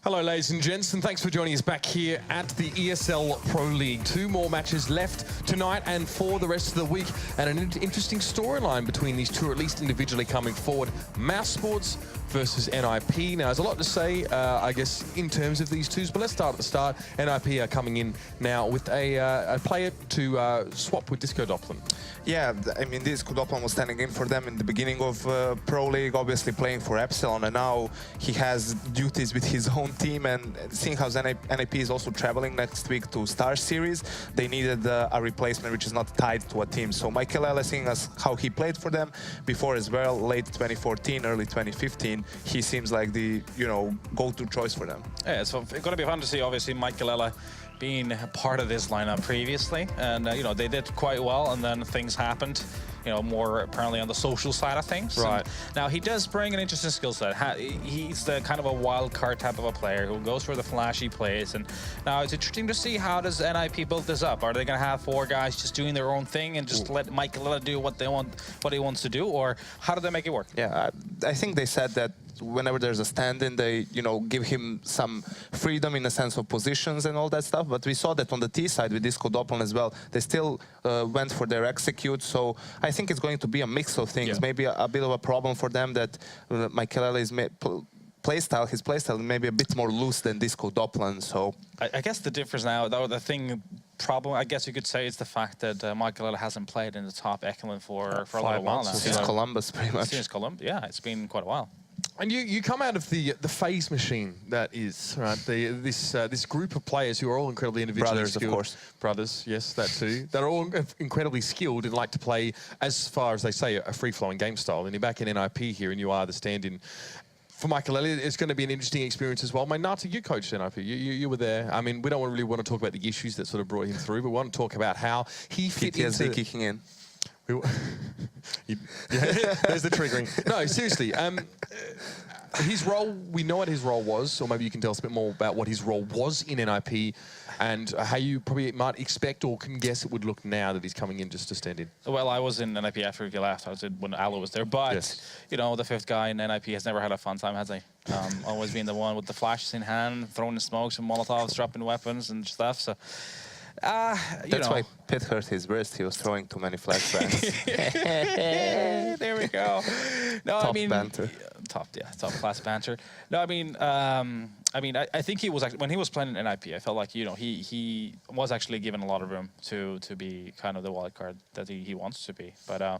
Hello, ladies and gents, and thanks for joining us back here at the ESL Pro League. 2 more matches left tonight and for the rest of the week, and an interesting storyline between these two, or at least individually coming forward. Mousesports versus NiP. Now, there's a lot to say, I guess, in terms of these twos, but let's start at the start. NiP are coming in now with a player to swap with Disco.Pro. Yeah, I mean, Disco.Pro was standing in for them in the beginning of Pro League, obviously playing for Epsilon, and now he has duties with his own team, and seeing how NiP is also traveling next week to Star Series, they needed a replacement which is not tied to a team. So Cbble, seeing as how he played for them before as well, late 2014, early 2015, he seems like the, go-to choice for them. Yeah, so it's going to be fun to see, obviously, Cbble being a part of this lineup previously, and they did quite well, and then things happened, more apparently on the social side of things. Right. And now he does bring an interesting skill set. He's the kind of a wild card type of a player who goes for the flashy plays, and now it's interesting to see how does NiP build this up. Are they going to have 4 guys just doing their own thing and just let Cbble do what he wants to do, or how do they make it work? Yeah, I think they said that whenever there's a stand-in, they, give him some freedom in the sense of positions and all that stuff. But we saw that on the T side with Disco.Pro as well. They still went for their execute. So I think it's going to be a mix of things. Yeah. Maybe a bit of a problem for them that Cbble is his playstyle may be a bit more loose than Disco.Pro. So I guess the difference now, though, problem, I guess you could say, is the fact that Cbble hasn't played in the top echelon for a little while now. Since Columbus, pretty much. Since Columbus, yeah, it's been quite a while. And you come out of the phase machine that is, right? This group of players who are all incredibly individually skilled. Brothers, of course. Brothers, yes, that too. That are all incredibly skilled and like to play, as far as they say, a free-flowing game style. And you're back in NiP here, and you are the stand-in for Cbble. It's going to be an interesting experience as well. Nata, you coached NiP. You were there. I mean, we don't really want to talk about the issues that sort of brought him through, but we want to talk about how he fit PTSD into kicking in. There's the triggering. No, seriously. His role, we know what his role was, or maybe you can tell us a bit more about what his role was in NiP and how you probably might expect or can guess it would look now that he's coming in just to stand in. Well, I was in NiP after he left. I was in when Alo was there. But, yes, the 5th guy in NiP has never had a fun time, has he? Always being the one with the flashes in hand, throwing the smokes and Molotovs, dropping weapons and stuff. So. That's why Pitt hurt his wrist. He was throwing too many flashbangs. There we go. No, top banter. Top class banter. No, I think he was actually, when he was playing in NiP, I felt like he was actually given a lot of room to be kind of the wild card that he wants to be. But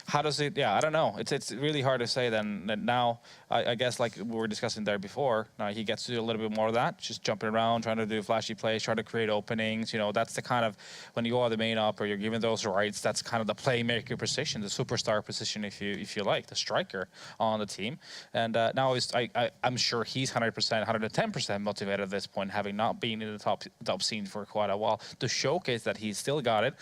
how does it? Yeah, I don't know. It's really hard to say. Then now, I guess like we were discussing there before. Now he gets to do a little bit more of that, just jumping around, trying to do flashy plays, trying to create openings. That's the kind of, when you are the main op or you're given those rights, that's kind of the playmaker position, the superstar position, if you like, the striker on the team. And now I'm sure he's 100%, 110% motivated at this point, having not been in the top scene for quite a while, to showcase that he's still got it.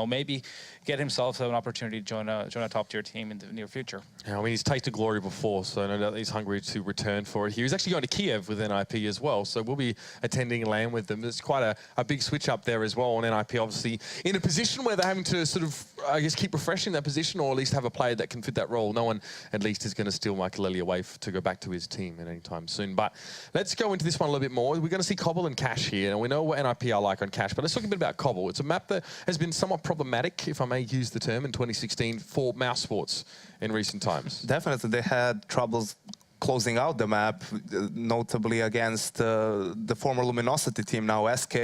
Maybe get himself an opportunity to join a top-tier team in the near future. Yeah, I mean, he's tasted glory before, so no doubt he's hungry to return for it here. He's actually going to Kiev with NiP as well, so we'll be attending LAN with them. There's quite a big switch up there as well, on NiP obviously in a position where they're having to sort of, I guess, keep refreshing that position, or at least have a player that can fit that role. No one, at least, is going to steal Cbble away to go back to his team at any time soon. But let's go into this one a little bit more. We're going to see Cbble and Cash here, and we know what NiP are like on Cash, but let's talk a bit about Cbble. It's a map that has been somewhat problematic, if I may use the term, in 2016 for Mousesports in recent times. Definitely, they had troubles closing out the map, notably against the former Luminosity team, now SK.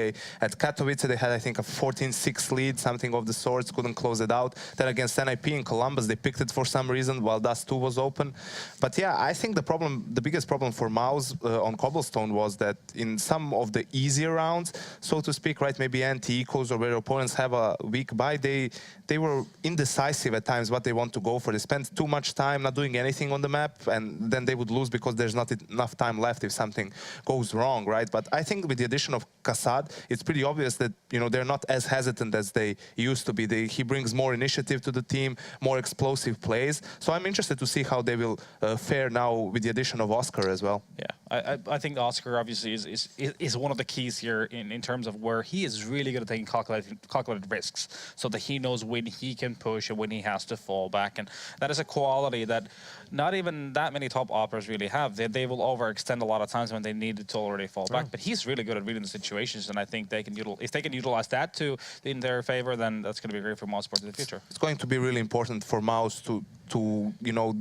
At Katowice, they had, I think, a 14-6 lead, something of the sorts, couldn't close it out. Then against NiP in Columbus, they picked it for some reason, while Dust 2 was open. But yeah, I think the biggest problem for Mouse on Cobblestone was that in some of the easier rounds, so to speak, right, maybe anti-ecos or where opponents have a weak buy, they were indecisive at times what they want to go for. They spent too much time not doing anything on the map, and then they would lose because there's not enough time left if something goes wrong, right? But I think with the addition of Kassad, it's pretty obvious that they're not as hesitant as they used to be. He brings more initiative to the team, more explosive plays. So I'm interested to see how they will fare now with the addition of Oscar as well. Yeah, I think Oscar obviously is one of the keys here in terms of where he is really good at taking calculated risks, so that he knows when he can push and when he has to fall back, and that is a quality that not even that many top operators really have. They will overextend a lot of times when they need to already fall back, but he's really good at reading the situations, and I think they can if they can utilize that in their favor, then that's going to be great for Mousesports in the future. It's going to be really important for Mouse to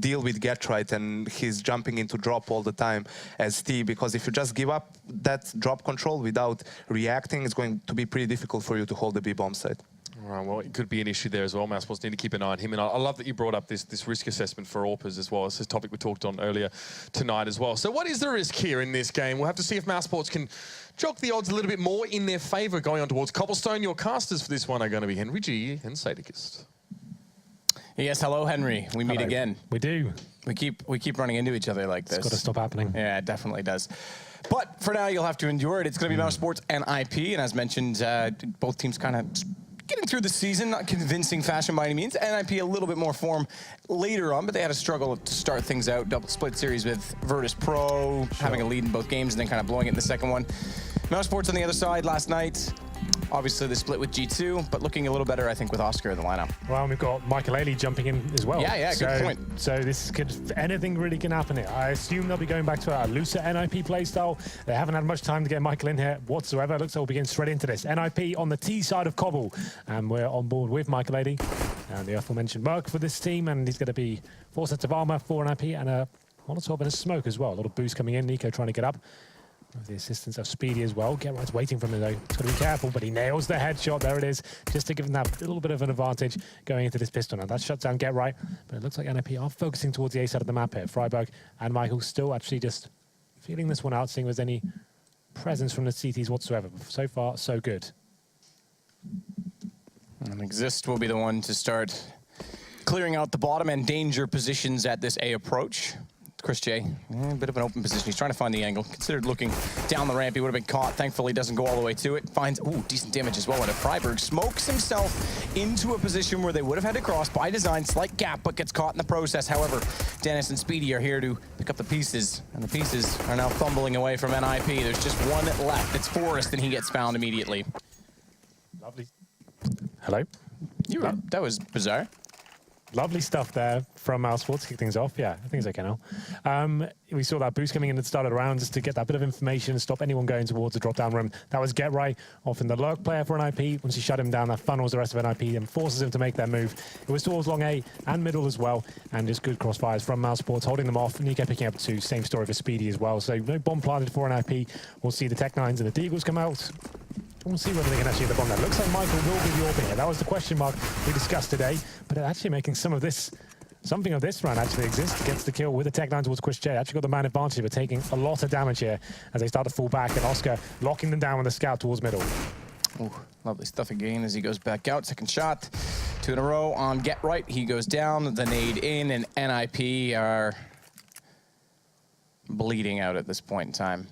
deal with Get Right, and he's jumping into drop all the time as T, because if you just give up that drop control without reacting, it's going to be pretty difficult for you to hold the B bomb site. All right, well, it could be an issue there as well. Mousesports need to keep an eye on him. And I love that you brought up this risk assessment for AWPers as well. It's a topic we talked on earlier tonight as well. So what is the risk here in this game? We'll have to see if Mousesports can jock the odds a little bit more in their favour going on towards Cobblestone. Your casters for this one are going to be Henry G and Sadikist. Yes, hello, Henry. We meet again. We do. We keep running into each other like this. It's got to stop happening. Yeah, it definitely does. But for now, you'll have to endure it. It's going to be Mousesports and NiP, and as mentioned, both teams kind of getting through the season, not convincing fashion by any means. NiP a little bit more form later on, but they had a struggle to start things out. Double split series with Virtus.Pro, having a lead in both games and then kind of blowing it in the second one. Mousesports on the other side last night. Obviously, the split with G2, but looking a little better, I think, with Oscar in the lineup. Well, and we've got Michael Ailey jumping in as well. Yeah, good point. So anything really can happen here. I assume they'll be going back to a looser NiP playstyle. They haven't had much time to get Michael in here whatsoever. Looks like we'll begin straight into this. NiP on the T side of Cobble, and we're on board with Michael Ailey. And the aforementioned Merc for this team, and he's going to be 4 sets of armor for NiP, and a Molotov and a smoke as well. A lot of boost coming in. Nico trying to get up. With the assistance of Speedy as well. Get Right's waiting for him though. He's got to be careful, but he nails the headshot. There it is, just to give him that little bit of an advantage going into this pistol. Now that shuts down Get Right, but it looks like NiP are focusing towards the A side of the map here. Freiburg and Michael still actually just feeling this one out, seeing if there's any presence from the CTs whatsoever. So far, so good. And Exist will be the one to start clearing out the bottom and danger positions at this A approach. Chris J, a bit of an open position. He's trying to find the angle. Considered looking down the ramp. He would have been caught. Thankfully, doesn't go all the way to it. Finds, decent damage as well. And Freiburg smokes himself into a position where they would have had to cross by design. Slight gap, but gets caught in the process. However, Dennis and Speedy are here to pick up the pieces. And the pieces are now fumbling away from NiP. There's just one left. It's Forrest, and he gets found immediately. Lovely. Hello? That was bizarre. Lovely stuff there from Mousesports to kick things off. Yeah, I think it's okay now. We saw that boost coming in at the start of the round just to get that bit of information, stop anyone going towards the drop-down room. That was Get Right, often the lurk player for NiP. Once you shut him down, that funnels the rest of NiP and forces him to make their move. It was towards long A and middle as well, and just good crossfires from Mousesports, holding them off. Nico picking up 2, same story for Speedy as well. So no bomb planted for NiP. We'll see the Tech-9s and the Deagles come out. We'll see whether they can actually get the bomb. That looks like Michael will be the AWP here. That was the question mark we discussed today, but actually making something of this run actually exists. Gets the kill with the Tech-9 towards Chris J. Actually got the man advantage, but taking a lot of damage here as they start to fall back, and Oscar locking them down with the scout towards middle. Ooh, lovely stuff again as he goes back out. Second shot, 2 in a row on Get Right. He goes down, the nade in, and NiP are bleeding out at this point in time.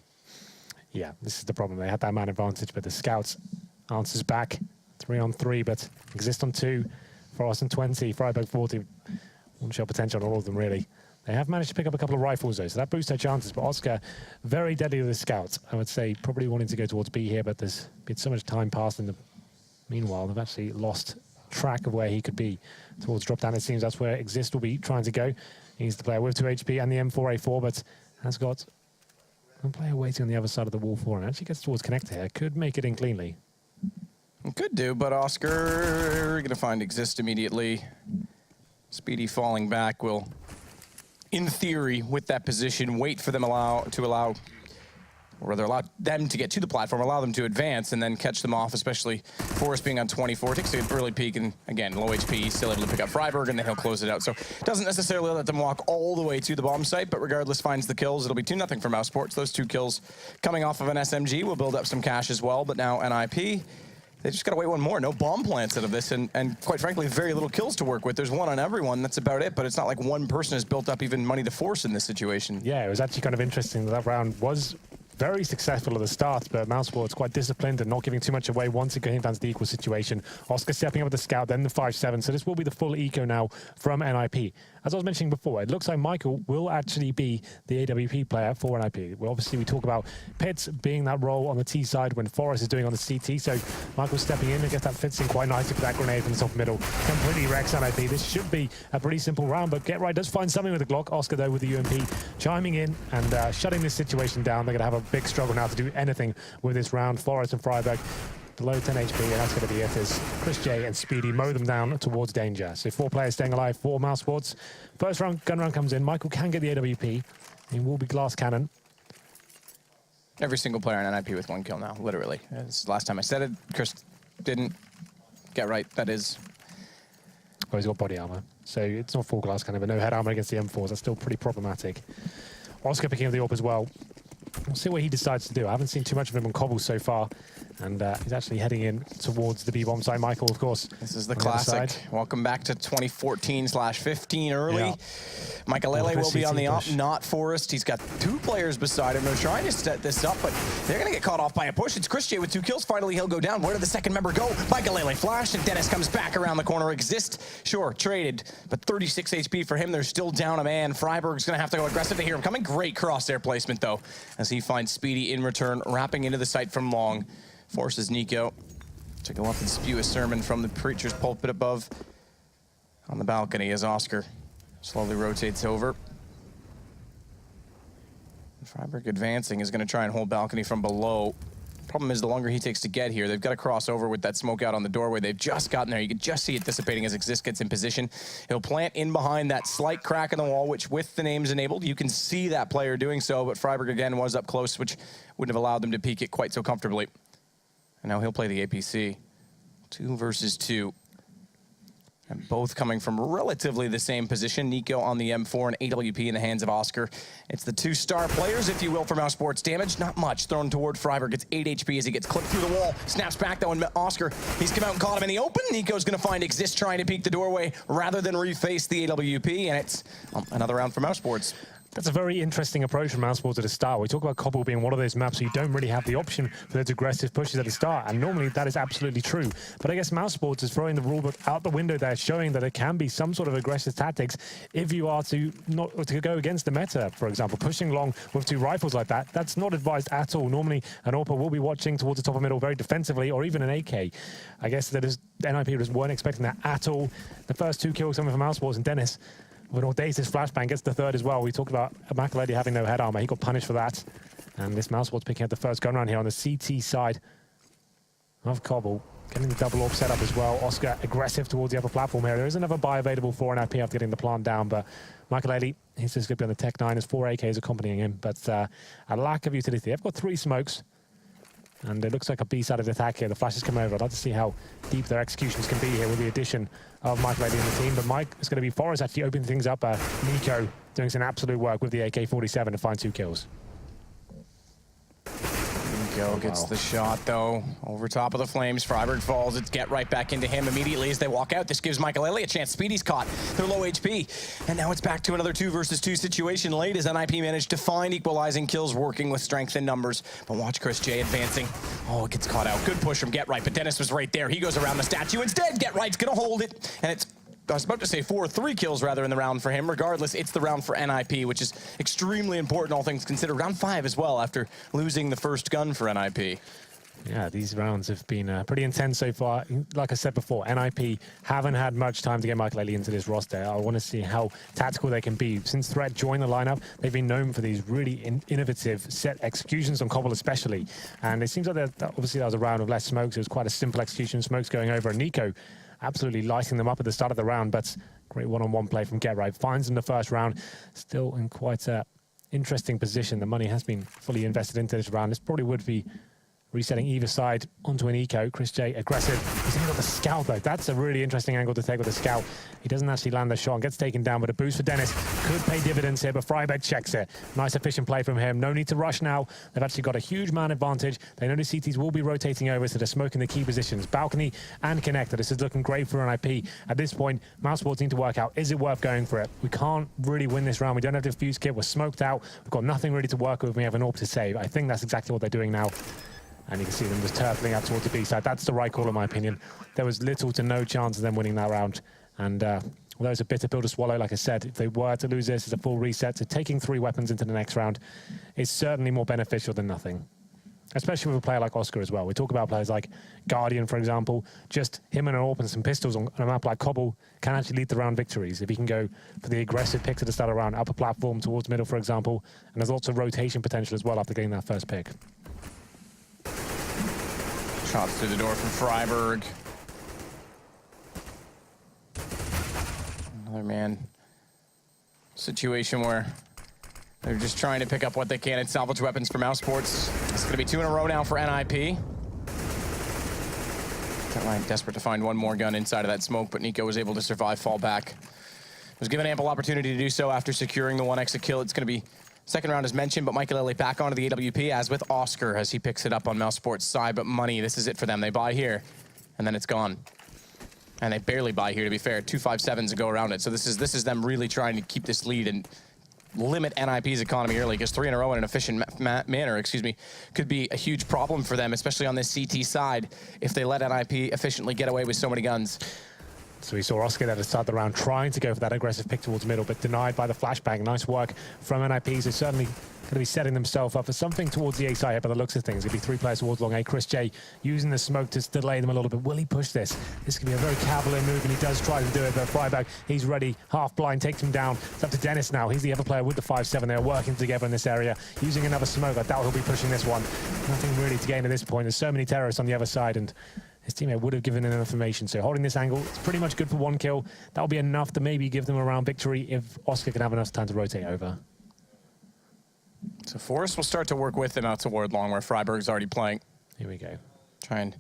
Yeah, this is the problem. They had that man advantage, but the scouts answers back. 3 on 3, but Exist on 2. Frost on 20, Freiburg 40. One shot potential on all of them, really. They have managed to pick up a couple of rifles, though, so that boosts their chances. But Oscar, very deadly with the scouts. I would say probably wanting to go towards B here, but there's been so much time passed in the meanwhile. They've actually lost track of where he could be towards drop down. It seems that's where Exist will be trying to go. He's the player with 2 HP and the M4A4, but has got one player waiting on the other side of the wall for him. Actually gets towards connector here. Could make it in cleanly. Could do, but Oscar going to find Exist immediately. Speedy falling back will, in theory, with that position, wait for them to allow them to get to the platform, allow them to advance, and then catch them off, especially Forrest being on 24. Takes an early peek, and again, low HP, still able to pick up Freiburg, and then he'll close it out. So doesn't necessarily let them walk all the way to the bomb site, but regardless finds the kills. It'll be 2-0 for Mousesports. Those 2 kills coming off of an SMG will build up some cash as well, but now NiP, they just got to wait one more. No bomb plants out of this, and quite frankly, very little kills to work with. There's 1 on everyone. That's about it, but it's not like one person has built up even money to force in this situation. Yeah, it was actually kind of interesting that round was very successful at the start, but Mousesports quite disciplined and not giving too much away once it came down to the equal situation. Oscar stepping up with the scout, then the 5-7, so this will be the full eco now from NiP. As I was mentioning before, it looks like Michael will actually be the AWP player for NiP. Well, obviously, we talk about Pitts being that role on the T side when Forrest is doing on the CT, so Michael's stepping in. I guess that fits in quite nicely with that grenade from the top middle. Completely wrecks NiP. This should be a pretty simple round, but Get Right does find something with the Glock. Oscar, though, with the UMP, chiming in and shutting this situation down. They're going to have a big struggle now to do anything with this round. Forrest and Freiberg below 10 HP, and that's going to be it as Chris J and Speedy mow them down towards danger. So 4 players staying alive for Mousesports. First round, gun round comes in. Michael can get the AWP. He will be glass cannon. Every single player in NiP with 1 kill now, literally. This is the last time I said it. Chris didn't get right, that is. Oh, he's got body armor. So it's not full glass cannon, but no head armor against the M4s. That's still pretty problematic. Oscar picking up the AWP as well. We'll see what he decides to do. I haven't seen too much of him on Cobble so far, and he's actually heading in towards the B-bomb site. Michael, of course. This is the classic. Welcome back to 2014/15 early. Yeah. Makalele will be on the op, push. not Forrest. He's got 2 players beside him. They're trying to set this up, but they're going to get caught off by a push. It's Chris J with 2 kills. Finally, he'll go down. Where did the second member go? Makalele flashed, and Dennis comes back around the corner. Exist, sure, traded, but 36 HP for him. They're still down a man. Freiberg's going to have to go aggressive to hear him coming. Great crosshair placement, though, as he finds Speedy in return, wrapping into the site from long. Forces Nico to go up and spew a sermon from the preacher's pulpit above on the balcony as Oscar slowly rotates over. Freiberg advancing is going to try and hold balcony from below. Problem is, the longer he takes to get here, they've got to cross over with that smoke out on the doorway. They've just gotten there. You can just see it dissipating as Exist gets in position. He'll plant in behind that slight crack in the wall, which with the names enabled, you can see that player doing so, but Freiberg again was up close, which wouldn't have allowed them to peek it quite so comfortably. And now he'll play the APC. 2 versus 2. And both coming from relatively the same position. Nico on the M4 and AWP in the hands of Oscar. It's the 2 star players, if you will, for Mousesports. Damage, not much. Thrown toward Freiberg. Gets 8 HP as he gets clipped through the wall. Snaps back, though, and Oscar, he's come out and caught him in the open. Nico's going to find Exist trying to peek the doorway rather than reface the AWP, and it's another round for Mousesports. That's a very interesting approach from Mousesports at the start. We talk about Cobble being one of those maps where you don't really have the option for those aggressive pushes at the start, and normally that is absolutely true. But I guess Mousesports is throwing the rulebook out the window there, showing that it can be some sort of aggressive tactics if you are to go against the meta, for example. Pushing long with 2 rifles like that, that's not advised at all. Normally, an AWP will be watching towards the top of middle very defensively, or even an AK. I guess that is NiP just weren't expecting that at all. The first 2 kills coming from Mousesports, and Dennis, with Audacious flashbang, gets the 3rd as well. We talked about Makalele having no head armor. He got punished for that. And this Mousesports picking up the first gun round here on the CT side of Cobble. Getting the double AWP set up as well. Oscar aggressive towards the upper platform here. There is another buy available for NiP after getting the plant down, but Makalele, he's just going to be on the Tech 9 as 4 AKs accompanying him. But a lack of utility. They've got 3 smokes. And it looks like a B-side of the attack here. The flashes come over. I'd like to see how deep their executions can be here with the addition of Makalele in the team. But Mike, it's going to be Forrest actually opening things up. Nico doing some absolute work with the AK-47 to find 2 kills. Nico gets the shot, though, over top of the flames. Freiberg falls. It's Get right back into him immediately as they walk out. This gives Makalele a chance. Speedy's caught. They're low HP. And now it's back to another 2 versus 2 situation late as NiP managed to find equalizing kills working with strength and numbers. But watch Chris J advancing. Oh, it gets caught out. Good push from Get Right, but Dennis was right there. He goes around the statue instead. Get Right's going to hold it. And it's, I was about to say 3 kills rather in the round for him. Regardless, it's the round for NiP, which is extremely important, all things considered. Round 5 as well after losing the first gun for NiP. Yeah, these rounds have been pretty intense so far. Like I said before, NiP haven't had much time to get Makalele into this roster. I want to see how tactical they can be. Since Threat joined the lineup, they've been known for these really innovative set executions on Cobble especially. And it seems like obviously that was a round of less smokes. It was quite a simple execution, smokes going over. And Nico absolutely lighting them up at the start of the round, but great one-on-one play from Get Right. Finds in the first round, still in quite a interesting position. The money has been fully invested into this round. This probably would be Resetting either side onto an eco. Chris J aggressive. He's even got the scout though. That's a really interesting angle to take with the scout. He doesn't actually land the shot and gets taken down, but a boost for Dennis could pay dividends here, but Freiberg checks it. Nice efficient play from him. No need to rush now. They've actually got a huge man advantage. They know the CTs will be rotating over, so they're smoking the key positions. Balcony and connector. This is looking great for NiP. At this point, Mousesports need to work out, is it worth going for it? We can't really win this round. We don't have the fuse kit. We're smoked out. We've got nothing really to work with. We have an AWP to save. I think that's exactly what they're doing now. And you can see them just turtling out towards the B side. That's the right call, in my opinion. There was little to no chance of them winning that round. And although it's a bitter pill to swallow, like I said, if they were to lose this, it's a full reset. So taking 3 weapons into the next round is certainly more beneficial than nothing. Especially with a player like Oscar as well. We talk about players like Guardian, for example. Just him and an AWP and some pistols on a map like Cbble can actually lead the round victories. If he can go for the aggressive pick to the start of the round, upper platform towards middle, for example. And there's lots of rotation potential as well after getting that first pick. Shots through the door from Freiberg. Another man situation where they're just trying to pick up what they can and salvage weapons for Mousesports. It's going to be 2 in a row now for NiP. Desperate to find one more gun inside of that smoke, but NiKo was able to survive, fall back. Was given ample opportunity to do so after securing the 1 exit kill. It's going to be second round as mentioned, but Michelele back onto the AWP, as with Oscar, as he picks it up on Mousesports' side. But money, this is it for them. They buy here, and then it's gone. And they barely buy here, to be fair. 257s to go around it. So this is them really trying to keep this lead and limit NiP's economy early, because 3 in a row in an efficient manner, could be a huge problem for them, especially on this CT side, if they let NiP efficiently get away with so many guns. So we saw Oscar there to start the round trying to go for that aggressive pick towards middle, but denied by the flashbang. Nice work from NiP. So certainly going to be setting themselves up for something towards the A side here by the looks of things. It'll be 3 players towards long A. Chris J using the smoke to delay them a little bit. Will he push this? This could be a very cavalier move, and he does try to do it, but Freiberg, he's ready. Half blind, takes him down. It's up to Dennis now. He's the other player with the 5-7. They're working together in this area, using another smoke. I doubt he'll be pushing this one. Nothing really to gain at this point. There's so many terrorists on the other side, and his teammate would have given him information. So holding this angle, it's pretty much good for 1 kill. That'll be enough to maybe give them a round victory if Oscar can have enough time to rotate over. So Forrest will start to work with them out toward long, where Freiberg's already playing. Here we go. Try and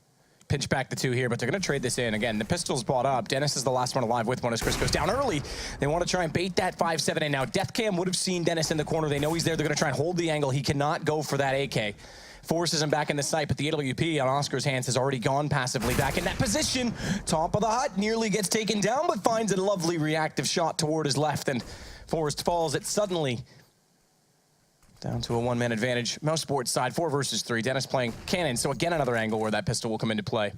pinch back the 2 here, but they're going to trade this in. Again, the pistol's bought up. Dennis is the last one alive with one as Chris goes down early. They want to try and bait that 5-7 in. Now, Deathcam would have seen Dennis in the corner. They know he's there. They're going to try and hold the angle. He cannot go for that AK. Forces him back in the sight, but the AWP on Oscar's hands has already gone passively back in that position. Top of the hut, nearly gets taken down, but finds a lovely reactive shot toward his left, and Forrest falls it suddenly. Down to a 1-man advantage. Mousesports side, 4 versus 3. Dennis playing cannon, so again another angle where that pistol will come into play.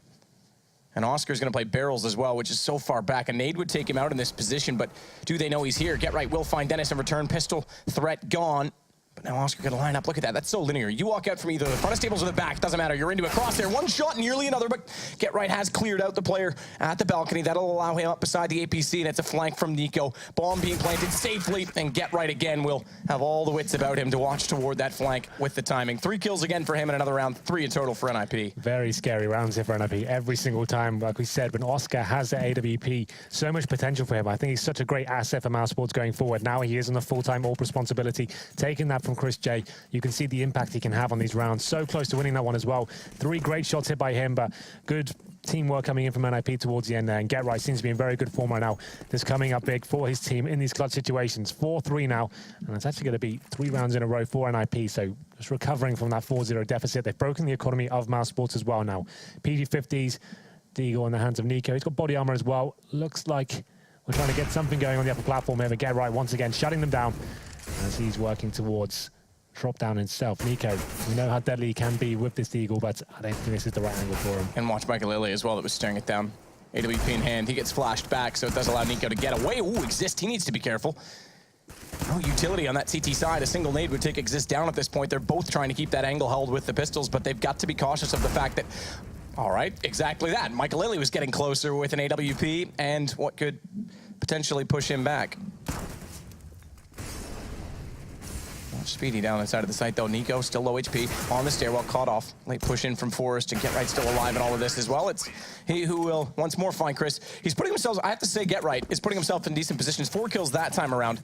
And Oscar's going to play barrels as well, which is so far back. A nade would take him out in this position, but do they know he's here? Get right will find Dennis in return. Pistol threat gone. But now Oscar going to line up. Look at that. That's so linear. You walk out from either the front of stables or the back. Doesn't matter. You're into a crosshair. 1 shot, nearly another. But Get Right has cleared out the player at the balcony. That'll allow him up beside the APC, and it's a flank from NiKo. Bomb being planted safely, and Get Right again will have all the wits about him to watch toward that flank with the timing. 3 kills again for him in another round. 3 in total for NiP. Very scary rounds here for NiP. Every single time, like we said, when Oscar has the AWP, so much potential for him. I think he's such a great asset for Mousesports going forward. Now he is on a full-time AWP responsibility, taking that from Chris J. You can see the impact he can have on these rounds. So close to winning that one as well. 3 great shots hit by him, but good teamwork coming in from NiP towards the end there. And Get Right seems to be in very good form right now. This coming up big for his team in these clutch situations. 4-3 now, and it's actually going to be 3 rounds in a row for NiP. So just recovering from that 4-0 deficit. They've broken the economy of Mousesports as well now. PG-50s, Deagle in the hands of NiKo. He's got body armor as well. Looks like we're trying to get something going on the upper platform here. But Get Right once again shutting them down as he's working towards drop down himself. NiKo, we know how deadly he can be with this Deagle, but I don't think this is the right angle for him. And watch Michelele as well that was staring it down. AWP in hand, he gets flashed back, so it does allow NiKo to get away. Ooh, Exist, he needs to be careful. No utility on that CT side. A single nade would take Exist down at this point. They're both trying to keep that angle held with the pistols, but they've got to be cautious of the fact that, all right, exactly that. Michelele was getting closer with an AWP and what could potentially push him back. Speedy down inside of the site though. NiKo still low HP on the stairwell, caught off. Late push in from Forrest, and Get Right still alive in all of this as well. It's he who will once more find Chris. He's putting himself, I have to say, Get Right is putting himself in decent positions. 4 kills that time around.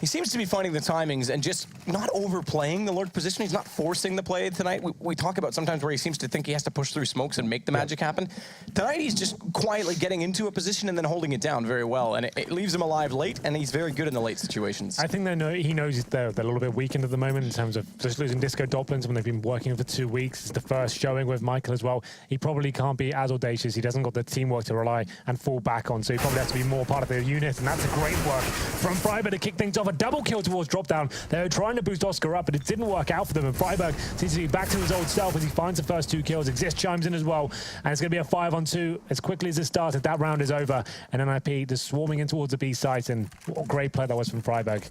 He seems to be finding the timings and just not overplaying the lurk position. He's not forcing the play tonight. We talk about sometimes where he seems to think he has to push through smokes and make the magic happen. Tonight, he's just quietly getting into a position and then holding it down very well. And it leaves him alive late, and he's very good in the late situations. I think he knows they're a little bit weakened at the moment in terms of just losing Disco Doppelins when they've been working for 2 weeks. It's the first showing with Michael as well. He probably can't be as audacious. He doesn't got the teamwork to rely and fall back on, so he probably has to be more part of the unit, and that's a great work from Freiburg to kick things off. A double kill towards drop down. They were trying to boost Oscar up, but it didn't work out for them, and Freiburg seems to be back to his old self as he finds the first 2 kills. Exist chimes in as well, and it's going to be a 5-on-2 as quickly as it started. That round is over, and NiP just swarming in towards the B site, and what a great play that was from Freiburg.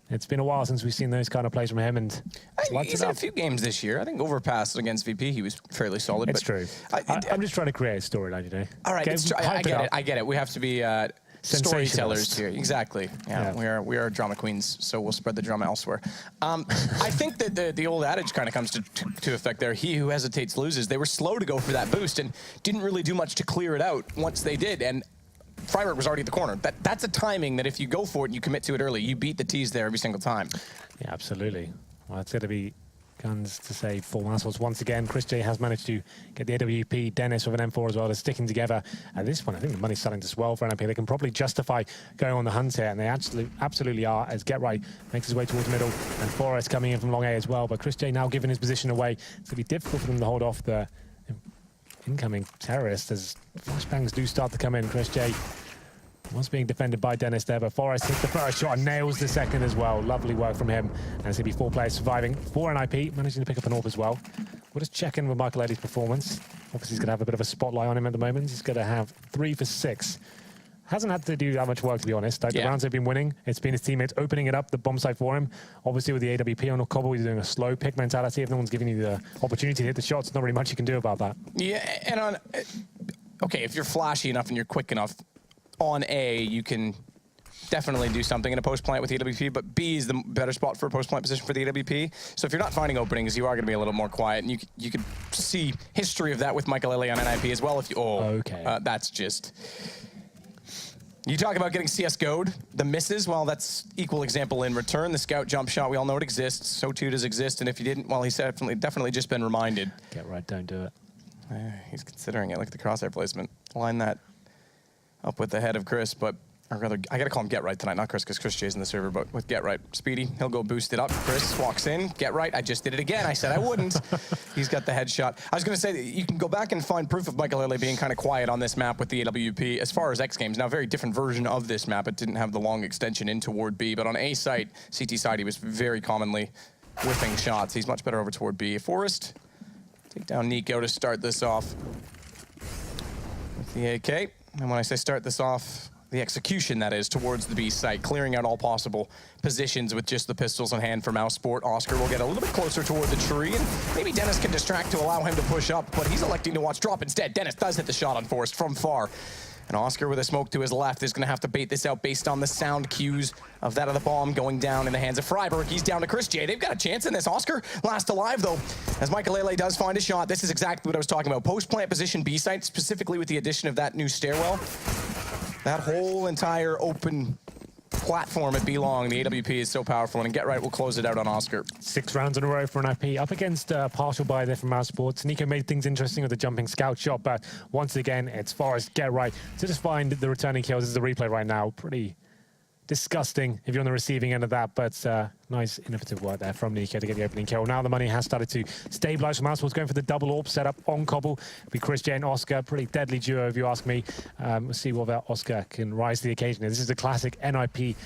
It's been a while since we've seen those kind of plays from him, and he's in a few games this year. I think Overpass against VP, he was fairly solid. It's true. I'm just trying to create a storyline, you know. All right, I get it. We have to be storytellers here. Exactly. Yeah, we are drama queens, so we'll spread the drama elsewhere. I think that the old adage kind of comes to effect there. He who hesitates loses. They were slow to go for that boost and didn't really do much to clear it out once they did. And Freiburg was already at the corner. That's a timing that if you go for it and you commit to it early, you beat the T's there every single time. Yeah, absolutely. Well, it's going to be guns to save for Mousesports once again. Chris J has managed to get the AWP. Dennis with an M4 as well. They're sticking together. At this one, I think the money's starting to swell for NiP. They can probably justify going on the hunt here, and they absolutely are, as Get Right makes his way towards the middle, and Forrest coming in from long A as well. But Chris J now giving his position away. It's going to be difficult for them to hold off the incoming terrorist as flashbangs do start to come in. Chris J was being defended by Dennis there, but Forrest hits the first shot and nails the second as well. Lovely work from him. And it's going to be 4 players surviving for NiP, managing to pick up an AWP as well. We'll just check in with Michael Eddie's performance. Obviously, he's going to have a bit of a spotlight on him at the moment. He's going to have 3 for 6. Hasn't had to do that much work, to be honest. The rounds they've been winning, it's been his teammates opening it up, the bomb site for him. Obviously, with the AWP on Cbble, he's doing a slow pick mentality. If no one's giving you the opportunity to hit the shots, not really much you can do about that. Yeah, and okay, if you're flashy enough and you're quick enough, on A, you can definitely do something in a post plant with the AWP, but B is the better spot for a post plant position for the AWP. So if you're not finding openings, you are going to be a little more quiet, and you can see history of that with Michael Ellie on NiP as well. If you, that's just. You talk about getting CSGO'd, the misses, well, that's equal example in return. The scout jump shot, we all know it exists. So too does exist, and if you didn't, well, he's definitely just been reminded. Get right, don't do it. He's considering it. Look at the crosshair placement. Line that up with the head of Chris, but or rather, I gotta call him Get Right tonight, not Chris, because Chris J's in the server, but with Get Right. Speedy, he'll go boost it up. Chris walks in, Get Right. I just did it again. I said I wouldn't. He's got the headshot. I was gonna say that you can go back and find proof of Michael Early being kind of quiet on this map with the AWP as far as X Games. Now, a very different version of this map. It didn't have the long extension in toward B, but on A site, CT side, he was very commonly whiffing shots. He's much better over toward B. Forrest, take down Nico to start this off with the AK. And when I say start this off, the execution, that is, towards the B site, clearing out all possible positions with just the pistols in hand for Mousesport. Oscar will get a little bit closer toward the tree, and maybe Dennis can distract to allow him to push up, but he's electing to watch drop instead. Dennis does hit the shot on Forrest from far. And Oscar with a smoke to his left is going to have to bait this out based on the sound cues of that of the bomb going down in the hands of Freiburg. He's down to Chris J. They've got a chance in this. Oscar last alive, though, as Michael Lele does find a shot. This is exactly what I was talking about. Post-plant position B site, specifically with the addition of that new stairwell. That whole entire open platform at B-Long, the AWP is so powerful, and Get Right will close it out on Oscar. 6 rounds in a row for NiP, up against partial buy there from Mousesports. Nico made things interesting with the jumping scout shot, but once again, it's Forrest, Get Right to just find the returning kills. This is the replay right now. Pretty disgusting if you're on the receiving end of that, but nice innovative work there from Nico to get the opening kill. Now the money has started to stabilize for Mousesports, going for the double AWP setup on Cbble. With Chris J and Oscar, pretty deadly duo if you ask me. We'll see whether Oscar can rise to the occasion. This is the classic NiP.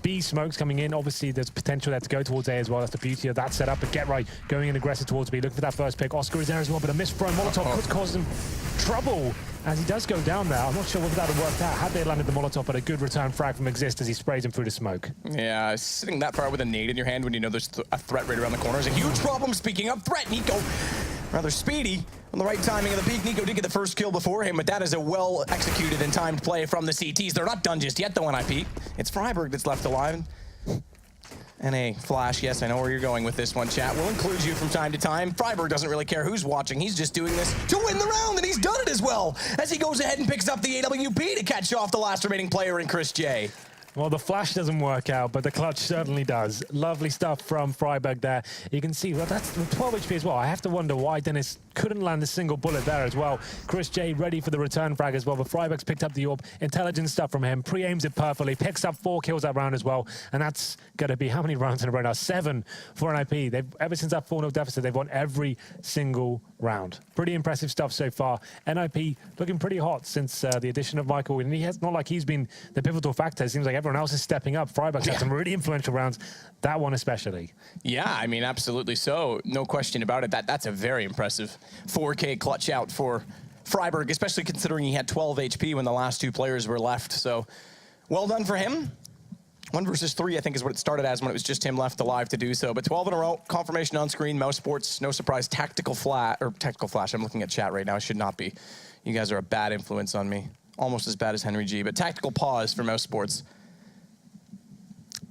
B smokes coming in. Obviously, there's potential there to go towards A as well. That's the beauty of that setup. But Get Right going in aggressive towards B. Looking for that first pick. Oscar is there as well, but a misthrown Molotov could cause him trouble as he does go down there. I'm not sure whether that would have worked out had they landed the Molotov, but a good return frag from Exist as he sprays him through the smoke. Yeah, sitting that far with a nade in your hand when you know there's a threat right around the corner is a huge problem. Speaking of threat, Nico, rather speedy. On the right timing of the peak, Nico did get the first kill before him, but that is a well-executed and timed play from the CTs. They're not done just yet, though, NiP. It's Freiburg that's left alive. And a flash, yes, I know where you're going with this one, chat. We'll include you from time to time. Freiburg doesn't really care who's watching. He's just doing this to win the round, and he's done it as well, as he goes ahead and picks up the AWP to catch off the last remaining player in Chris J. Well, the flash doesn't work out, but the clutch certainly does. Lovely stuff from Freiburg there. You can see, well, that's 12 HP as well. I have to wonder why Dennis couldn't land a single bullet there as well. Chris J ready for the return frag as well, but Freiburg's picked up the orb. Intelligent stuff from him. Pre-aims it perfectly. Picks up 4 kills that round as well. And that's going to be how many rounds in a row now? 7 for NiP. They've, ever since that 4-0 deficit, they've won every single round. Pretty impressive stuff so far. NiP looking pretty hot since the addition of Michael. And not like he's been the pivotal factor. It seems like everyone else is stepping up. Freiburg's had some really influential rounds, that one especially. Yeah, I mean, absolutely so. No question about it. That's a very impressive 4K clutch out for Freiburg, especially considering he had 12 HP when the last 2 players were left. So well done for him. 1 versus 3, I think, is what it started as when it was just him left alive to do so. But 12 in a row, confirmation on screen, Mousesports, no surprise, tactical flash. I'm looking at chat right now. I should not be. You guys are a bad influence on me. Almost as bad as Henry G. But tactical pause for Mousesports.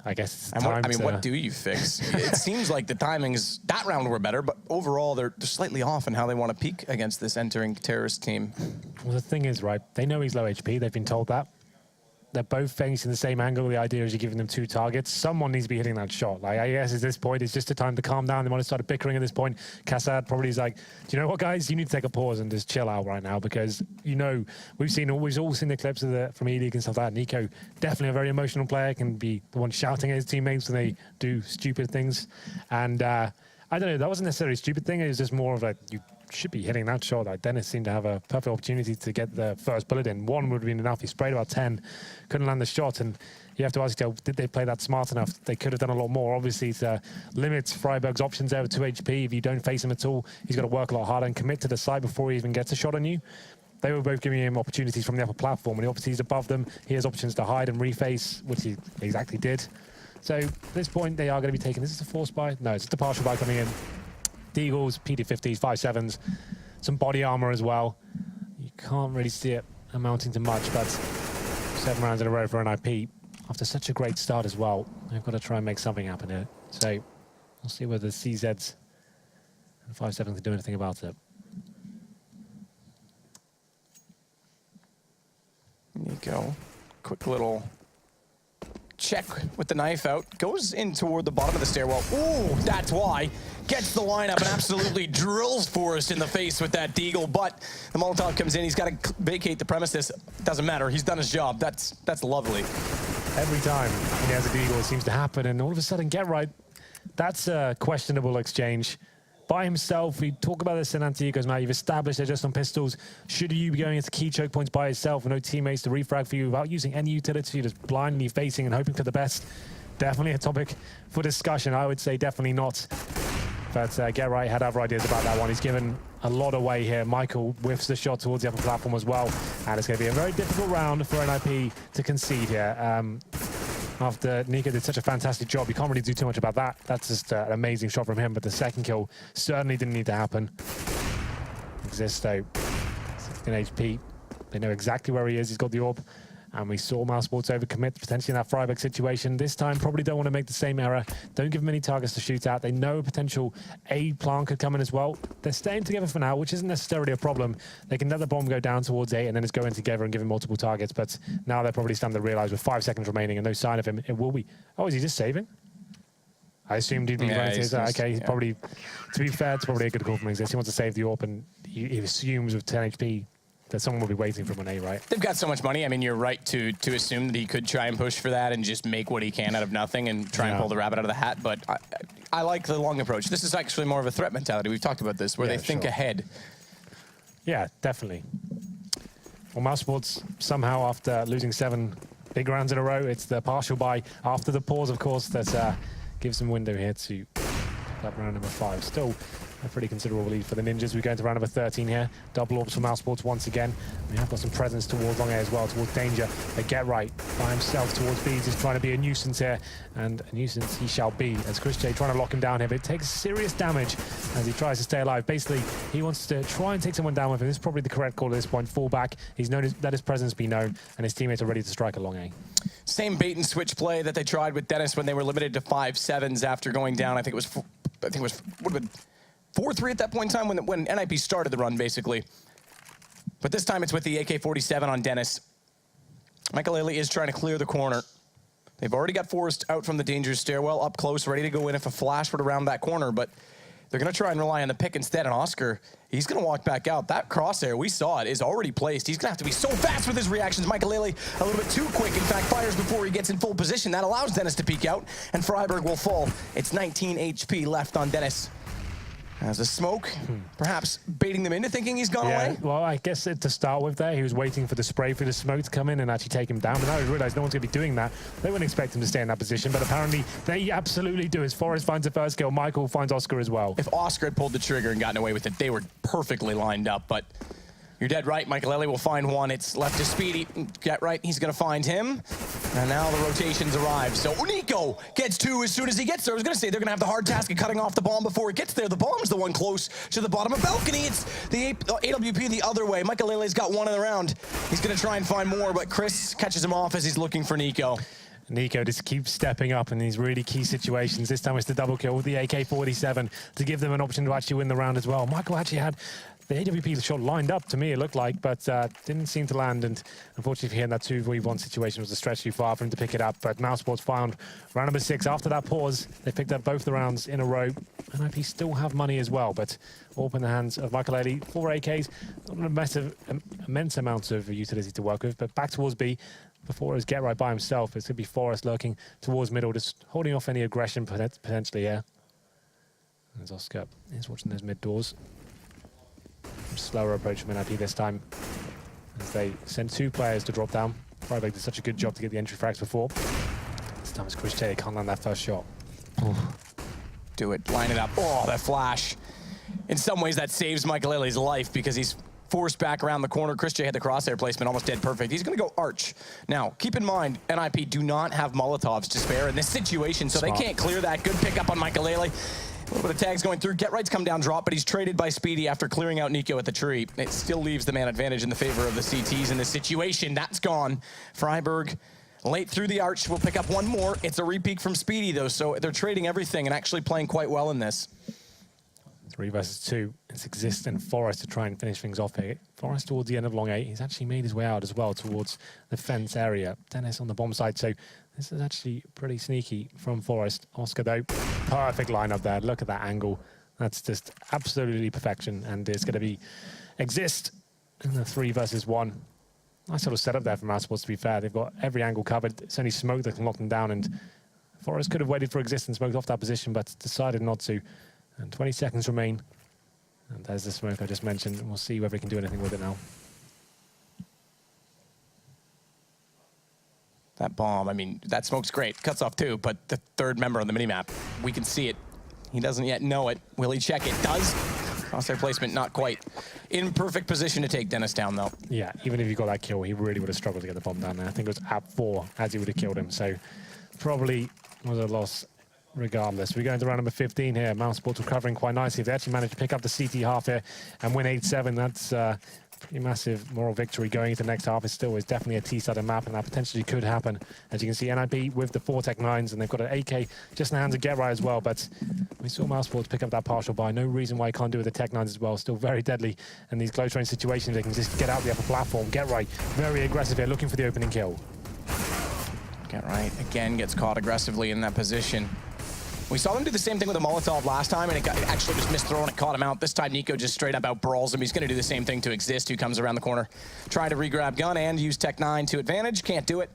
I guess what do you fix? It seems like the timings that round were better, but overall they're slightly off in how they want to peak against this entering terrorist team. Well, the thing is, right, they know he's low HP. They've been told that. They're both facing the same angle. The idea is you're giving them 2 targets. Someone needs to be hitting that shot. Like, I guess at this point, it's just a time to calm down. They want to start bickering at this point. Kassad probably is like, do you know what, guys? You need to take a pause and just chill out right now because, you know, we've all seen the clips of from E-League and stuff like that. Nico, definitely a very emotional player, can be the one shouting at his teammates when they do stupid things. And I don't know, that wasn't necessarily a stupid thing. It was just more of like, you should be hitting that shot. Like Dennis seemed to have a perfect opportunity to get the first bullet in. 1 would have been enough. He sprayed about 10, couldn't land the shot. And you have to ask yourself, did they play that smart enough? They could have done a lot more. Obviously, it limits Freiburg's options there with 2 HP. If you don't face him at all, he's got to work a lot harder and commit to the side before he even gets a shot on you. They were both giving him opportunities from the upper platform, and obviously he's above them. He has options to hide and reface, which he exactly did. So at this point, they are going to be taking, this is a force buy? No, it's just a partial buy coming in. Deagles, PD50s, 5.7s, some body armor as well. You can't really see it amounting to much, but 7 rounds in a row for NiP. After such a great start as well, they've got to try and make something happen here. So we'll see whether the CZs and 5.7 can do anything about it. Nico, quick little check with the knife out. Goes in toward the bottom of the stairwell. Ooh, that's why. Gets the lineup and absolutely drills Forrest in the face with that deagle. But the Molotov comes in. He's got to vacate the premises. Doesn't matter. He's done his job. That's lovely. Every time he has a deagle, it seems to happen. And all of a sudden, get right. That's a questionable exchange. By himself, we talk about this in Antioquos, Matt. You've established they're just on pistols. Should you be going into key choke points by yourself with no teammates to refrag for you without using any utility, just blindly facing and hoping for the best? Definitely a topic for discussion. I would say definitely not. But Get Right had other ideas about that one. He's given a lot away here. Michael whiffs the shot towards the upper platform as well. And it's going to be a very difficult round for NiP to concede here. After Nico did such a fantastic job, you can't really do too much about that. That's just an amazing shot from him, but the second kill certainly didn't need to happen. Existo, 16 HP. They know exactly where he is. He's got the orb. And we saw Mousesports overcommit, potentially in that Freiburg situation. This time, probably don't want to make the same error. Don't give them any targets to shoot at. They know a potential A plant could come in as well. They're staying together for now, which isn't necessarily a problem. They can let the bomb go down towards A and then just go in together and give him multiple targets. But now they're probably starting to realize with 5 seconds remaining and no sign of him, it will be. Oh, is he just saving? I assumed he'd be running to his, okay, he's probably, to be fair, it's probably a good call from Exist. He wants to save the AWP and he assumes with 10 HP that someone will be waiting for him on A, right? They've got so much money. I mean, you're right to assume that he could try and push for that and just make what he can out of nothing and try and pull the rabbit out of the hat. But I like the long approach. This is actually more of a threat mentality. We've talked about this, where they think ahead. Yeah, definitely. Well, Mousesports somehow, after losing 7 big rounds in a row, it's the partial buy after the pause, of course, that gives them window here to pick up round number 5. Still a pretty considerable lead for the Ninjas. We go into round number 13 here. Double orbs for Mousesports once again. We have got some presence towards long A as well, towards danger. They get right by himself towards B. He's trying to be a nuisance here, and a nuisance he shall be, as Chris J trying to lock him down here, but it takes serious damage as he tries to stay alive. Basically, he wants to try and take someone down with him. This is probably the correct call at this point. Fall back. He's known let his presence be known, and his teammates are ready to strike a long A. Same bait and switch play that they tried with Dennis when they were limited to 5.7s after going down. I think it was would have been 4-3 at that point in time when NiP started the run, basically. But this time it's with the AK-47 on Dennis. Michael Ailey is trying to clear the corner. They've already got Forrest out from the dangerous stairwell, up close, ready to go in if a flash were to round that corner, but they're going to try and rely on the pick instead, and Oscar, he's going to walk back out. That crosshair, we saw it, is already placed. He's going to have to be so fast with his reactions. Michaelele a little bit too quick. In fact, fires before he gets in full position. That allows Dennis to peek out, and Freiburg will fall. It's 19 HP left on Dennis. As a smoke, perhaps baiting them into thinking he's gone away. Well, I guess to start with there, he was waiting for the spray for the smoke to come in and actually take him down. But now he realized no one's going to be doing that. They wouldn't expect him to stay in that position, but apparently they absolutely do. As Forrest finds the first kill, Michael finds Oscar as well. If Oscar had pulled the trigger and gotten away with it, they were perfectly lined up, but you're dead right. Michaelele will find one. It's left to Speedy. Get right, he's going to find him. And now the rotations arrive. So NiP gets two as soon as he gets there. I was going to say they're going to have the hard task of cutting off the bomb before it gets there. The bomb's the one close to the bottom of balcony. It's the AWP the other way. Michaelele's got one in the round. He's going to try and find more, but Chris catches him off as he's looking for NiP. NiP just keeps stepping up in these really key situations. This time it's the double kill with the AK-47 to give them an option to actually win the round as well. Michael actually had the AWP shot lined up, to me it looked like, but didn't seem to land, and unfortunately for him that 2v1 situation was a stretch too far for him to pick it up. But Mousesports found round number 6. After that pause, they picked up both the rounds in a row. NiP still have money as well, but all up in the hands of Michaelele. 4 AKs, not an immense amount of utility to work with, but back towards B. Before it was Get Right by himself, it's going to be Forrest lurking towards middle, just holding off any aggression potentially here. As Oscar is watching those mid doors. Slower approach from NiP this time, as they send 2 players to drop down. Freiburg did such a good job to get the entry frags before. This time it's Chris J. Can't land that first shot. Do it, line it up. Oh, that flash. In some ways that saves Michaelele's life because he's forced back around the corner. Chris J had the crosshair placement almost dead perfect. He's going to go arch. Now, keep in mind, NiP do not have Molotovs to spare in this situation, so Smart. They can't clear that. Good pickup on Michaelele. A little bit of tags going through. Get Right's come down drop, but he's traded by Speedy after clearing out NiP at the tree. It still leaves the man advantage in the favor of the CTs in this situation. That's gone. Freiburg late through the arch will pick up one more. It's a repeat from Speedy, though, so they're trading everything and actually playing quite well in this. 3 versus 2. It's Exist and Forrest to try and finish things off here. Forrest towards the end of long 8. He's actually made his way out as well towards the fence area. Dennis on the bomb side, so this is actually pretty sneaky from Forrest. Oscar, though, perfect lineup there. Look at that angle. That's just absolutely perfection, and it's going to be Exist in the 3 versus 1. Nice sort of setup there from Mousesports, to be fair. They've got every angle covered. It's only smoke that can lock them down, and Forrest could have waited for Exist and smoked off that position, but decided not to. And 20 seconds remain. And there's the smoke I just mentioned. We'll see whether we can do anything with it now. That bomb, I mean, that smoke's great. Cuts off 2, but the 3rd member on the minimap, we can see it. He doesn't yet know it. Will he check it? Does. Crosshair placement, not quite. In perfect position to take Dennis down, though. Yeah, even if he got that kill, he really would have struggled to get the bomb down there. I think it was at 4 as he would have killed him. So probably was a loss regardless. We're going to round number 15 here. Mousesports recovering quite nicely. If they actually managed to pick up the CT half here and win 8-7, that's pretty massive moral victory going into the next half. It still is definitely a T-sided map, and that potentially could happen. As you can see, NiP with the 4 Tech 9s, and they've got an AK just in the hands of Get Right as well, but we saw Mousesports pick up that partial buy. No reason why he can't do it with the Tech 9s as well. Still very deadly in these close range situations. They can just get out the upper platform. Get Right, very aggressive here, looking for the opening kill. Get Right, again, gets caught aggressively in that position. We saw them do the same thing with a Molotov last time, and it actually just missed throw and it caught him out. This time, NiP just straight up out-brawls him. He's going to do the same thing to Exist, who comes around the corner. Trying to re-grab gun and use Tech 9 to advantage. Can't do it.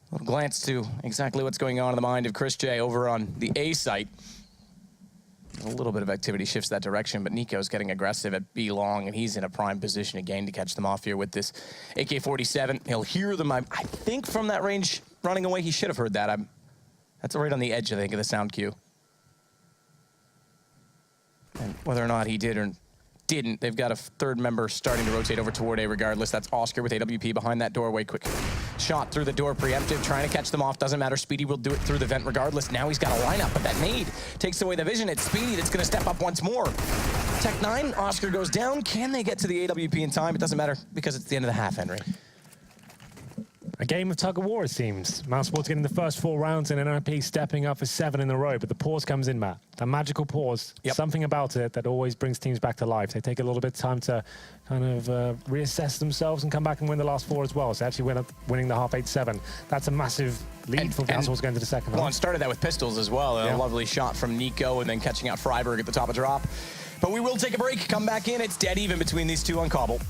A little glance to exactly what's going on in the mind of Chris J over on the A site. A little bit of activity shifts that direction, but NiP's getting aggressive at B long, and he's in a prime position again to catch them off here with this AK-47. He'll hear them, I think, from that range running away. He should have heard that. That's right on the edge, I think, of the sound cue. And whether or not he did or didn't, they've got a 3rd member starting to rotate over toward A regardless. That's Oscar with AWP behind that doorway. Quick shot through the door, preemptive, trying to catch them off. Doesn't matter, Speedy will do it through the vent regardless. Now he's got a lineup, but that nade takes away the vision. It's Speedy that's going to step up once more. Tech 9, Oscar goes down. Can they get to the AWP in time? It doesn't matter because it's the end of the half, Henry. game of tug of war, it seems. Mousesports getting the first 4 rounds and NiP stepping up for 7 in a row. But the pause comes in, Matt. That magical pause. Yep. Something about it that always brings teams back to life. They take a little bit of time to kind of reassess themselves and come back and win the last 4 as well. So actually winning the half 8-7. That's a massive lead for Mousesports going to the second half. Well, and started that with pistols as well. A lovely shot from Nico and then catching out Freiburg at the top of drop. But we will take a break, come back in. It's dead even between these two on Cbble.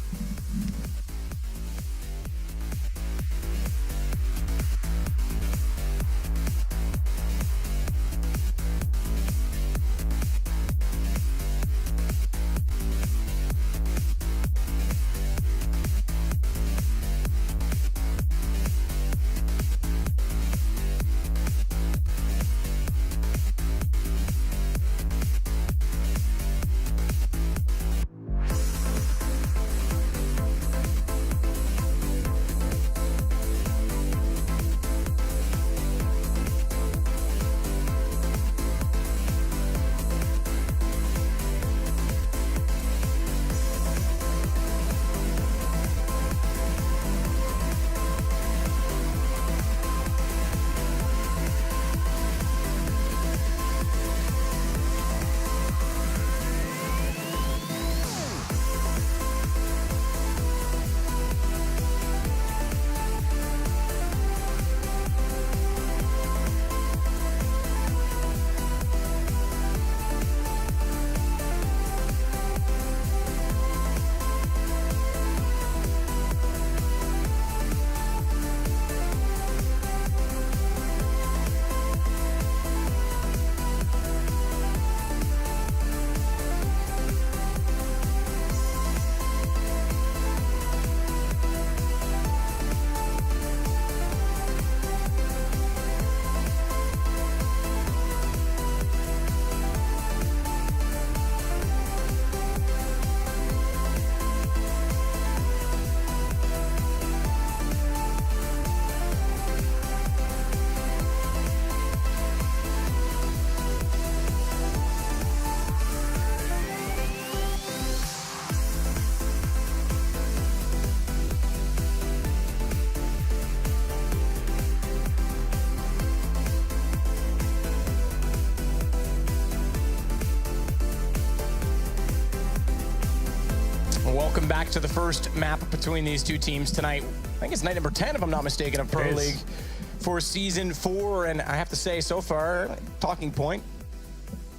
Welcome back to the first map between these two teams tonight. I think it's night number 10, if I'm not mistaken, of Pro League for Season 4. And I have to say, so far, talking point,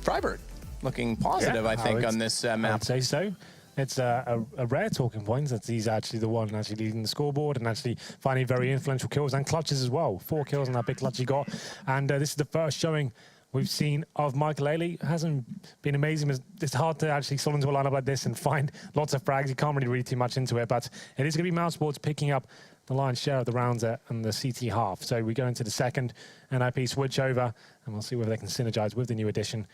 Freiburg looking positive, I think, on this map. I'd say so. It's a rare talking point that he's actually the one actually leading the scoreboard and actually finding very influential kills and clutches as well. 4 kills on that big clutch he got. And this is the first showing we've seen of Michael Ailey. Hasn't been amazing. It's hard to actually slot into a lineup like this and find lots of frags. You can't really read too much into it, but it is going to be Mousesports picking up the lion's share of the rounds and the CT half. So we go into the second, NiP switch over, and we'll see whether they can synergize with the new addition.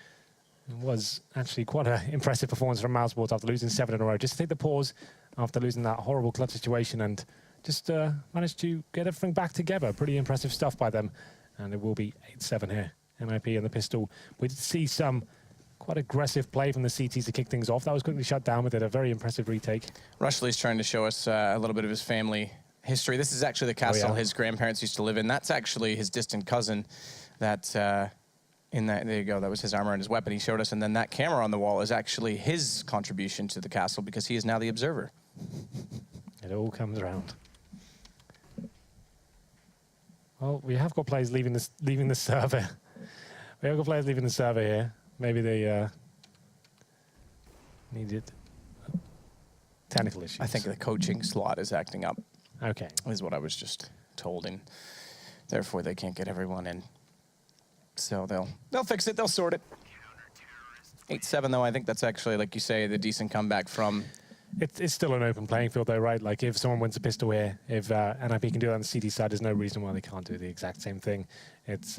It was actually quite an impressive performance from Mousesports after losing 7 in a row. Just to take the pause after losing that horrible clutch situation and just managed to get everything back together. Pretty impressive stuff by them. And it will be 8-7 here. NiP and the pistol. We did see some quite aggressive play from the CTs to kick things off. That was quickly shut down with it. A very impressive retake. Rushley's trying to show us a little bit of his family history. This is actually the castle his grandparents used to live in. That's actually his distant cousin that... there you go, that was his armor and his weapon he showed us. And then that camera on the wall is actually his contribution to the castle because he is now the observer. It all comes around. Well, we have got players leaving the server. We have got players leaving the server here. Maybe they needed technical issues. I think the coaching slot is acting up. Okay. Is what I was just told, and therefore they can't get everyone in. So they'll fix it. They'll sort it. 8-7 though. I think that's actually, like you say, the decent comeback from. It's still an open playing field though, right? Like if someone wins a pistol here, if NiP can do it on the CT side, there's no reason why they can't do the exact same thing. It's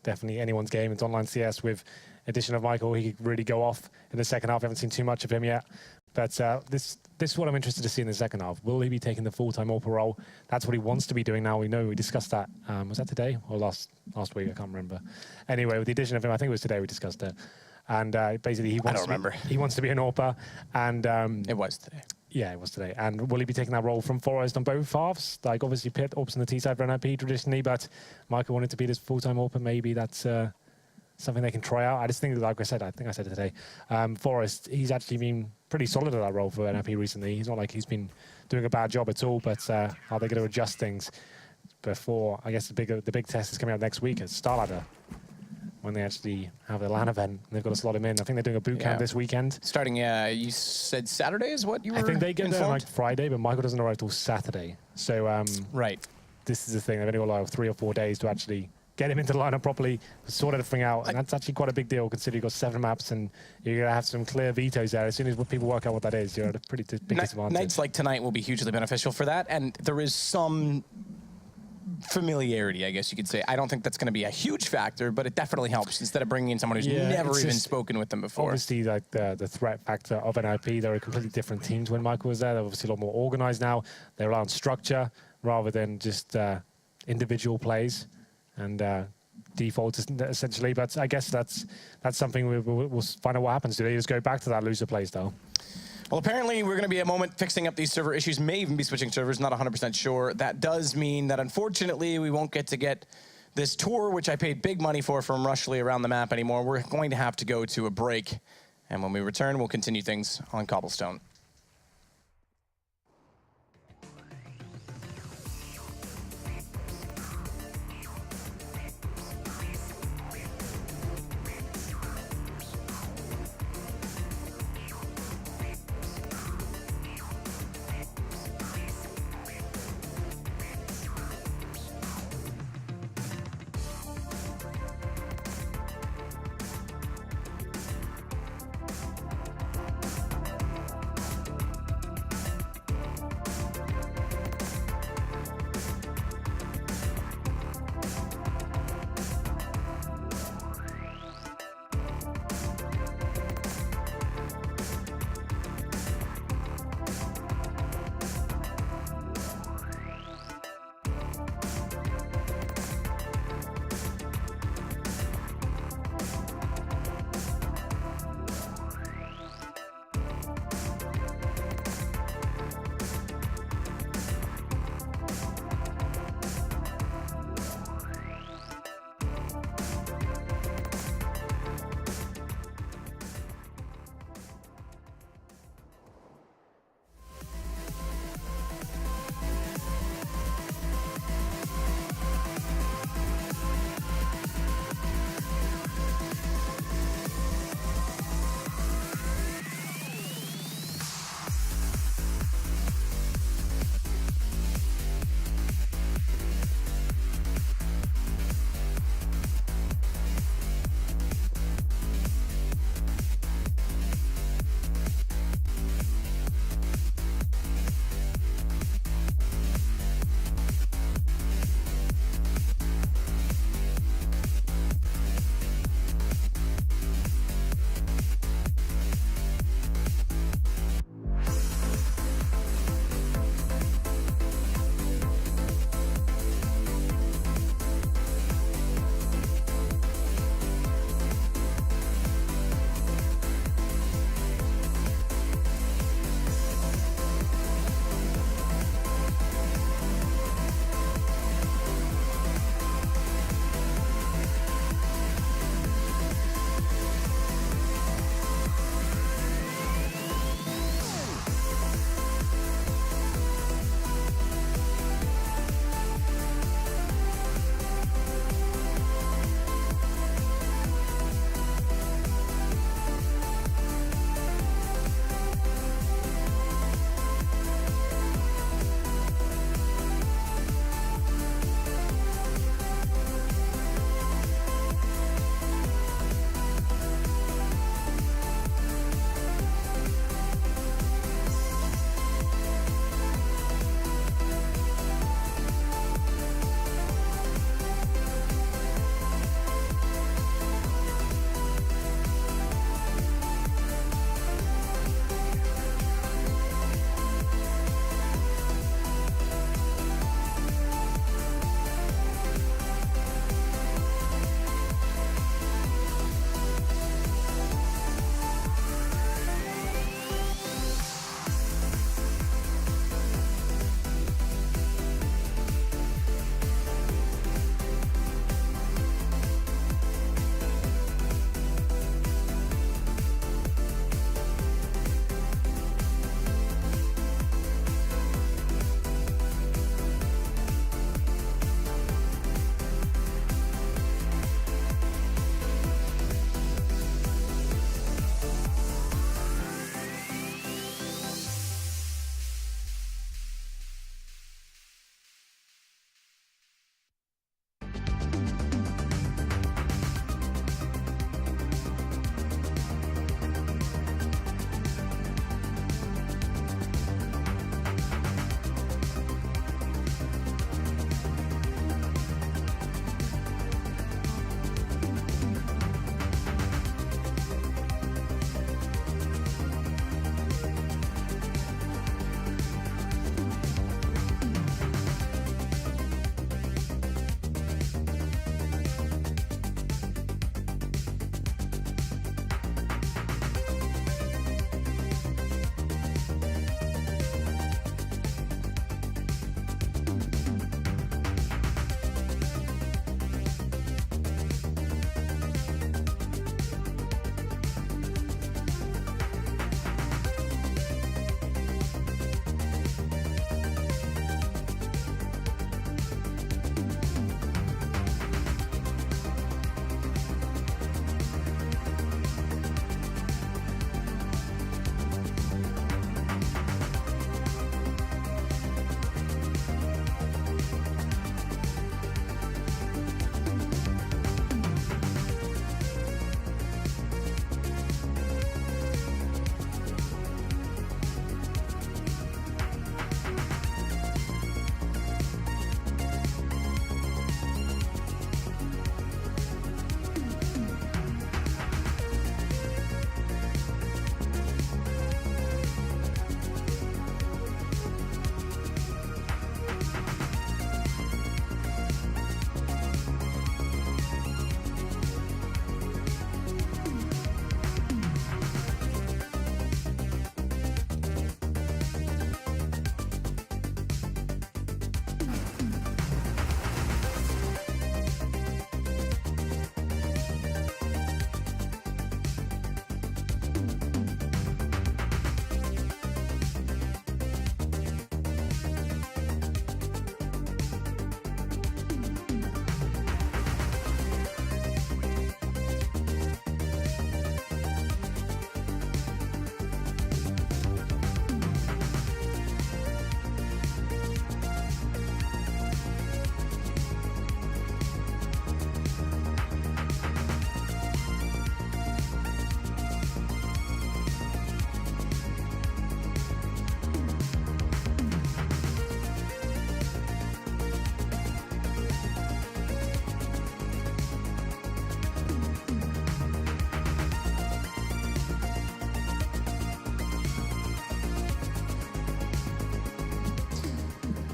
definitely anyone's game. It's online CS with addition of Michael. He could really go off in the second half. I haven't seen too much of him yet. But this is what I'm interested to see in the second half. Will he be taking the full-time AWPer role? That's what he wants to be doing now. We know we discussed that. Was that today or last week? I can't remember. Anyway, with the addition of him, I think it was today we discussed it. And basically, he wants to be an AWPer. And it was today. Yeah, it was today. And will he be taking that role from Forest on both halves? Like, obviously, Pitt ops on the T side for NiP traditionally, but Michael wanted to be this full-time AWP. Maybe that's something they can try out. I just think, like I said it today, Forest, he's actually been pretty solid at that role for NiP recently. He's not like he's been doing a bad job at all, but how they're going to adjust things before, I guess the big test is coming out next week at Starladder, when they actually have their LAN event. They've got to slot him in. I think they're doing a boot camp this weekend. Starting, you said Saturday is what you were I think they get there on informed? like Friday, but Michael doesn't arrive till Saturday. So Right. this is the thing. They've only got like 3 or 4 days to actually get him into the lineup properly, sort everything out. And that's actually quite a big deal, considering you've got 7 maps and you're going to have some clear vetoes there. As soon as people work out what that is, you're at a pretty big disadvantage. Nights like tonight will be hugely beneficial for that, and there is some familiarity, I guess you could say. I don't think that's going to be a huge factor, but it definitely helps instead of bringing in someone who's never even spoken with them before. Obviously, like the threat factor of NiP, they're a completely different teams when Michael was there. They're obviously a lot more organized now. They rely on structure rather than just individual plays and default essentially. But I guess that's something we'll find out what happens. Do they just go back to that loser play style? Well, apparently we're going to be a moment fixing up these server issues, may even be switching servers, not 100% sure. That does mean that unfortunately we won't get to get this tour, which I paid big money for from Rushley around the map anymore. We're going to have to go to a break. And when we return, we'll continue things on Cobblestone.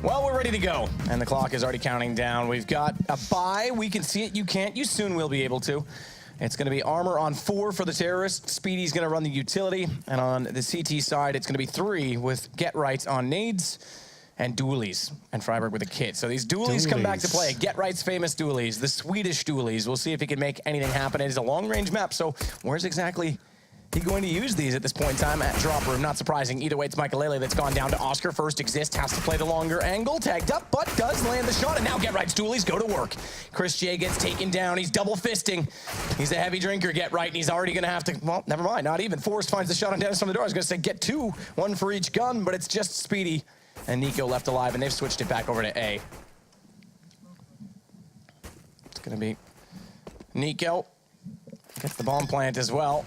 Well, we're ready to go, and the clock is already counting down. We've got a bye. We can see it. You can't. You soon will be able to. It's going to be armor on 4 for the terrorists. Speedy's going to run the utility, and on the CT side, it's going to be 3 with Get Right on nades and dualies, and Freiburg with a kit. So these dualies come back to play. Get Right's famous dualies, the Swedish dualies. We'll see if he can make anything happen. It is a long-range map, so where's exactly he going to use these at this point in time at drop room? Not surprising. Either way, it's Michaelele that's gone down to Oscar. First Exist has to play the longer angle. Tagged up, but does land the shot. And now Get Right's dualies go to work. Chris J gets taken down. He's double fisting. He's a heavy drinker, Get Right, and he's already going to have to, well, never mind. Not even. Forrest finds the shot on Dennis from the door. I was going to say get 2, 1 for each gun, but it's just Speedy and Nico left alive, and they've switched it back over to A. It's going to be Nico. Gets the bomb plant as well,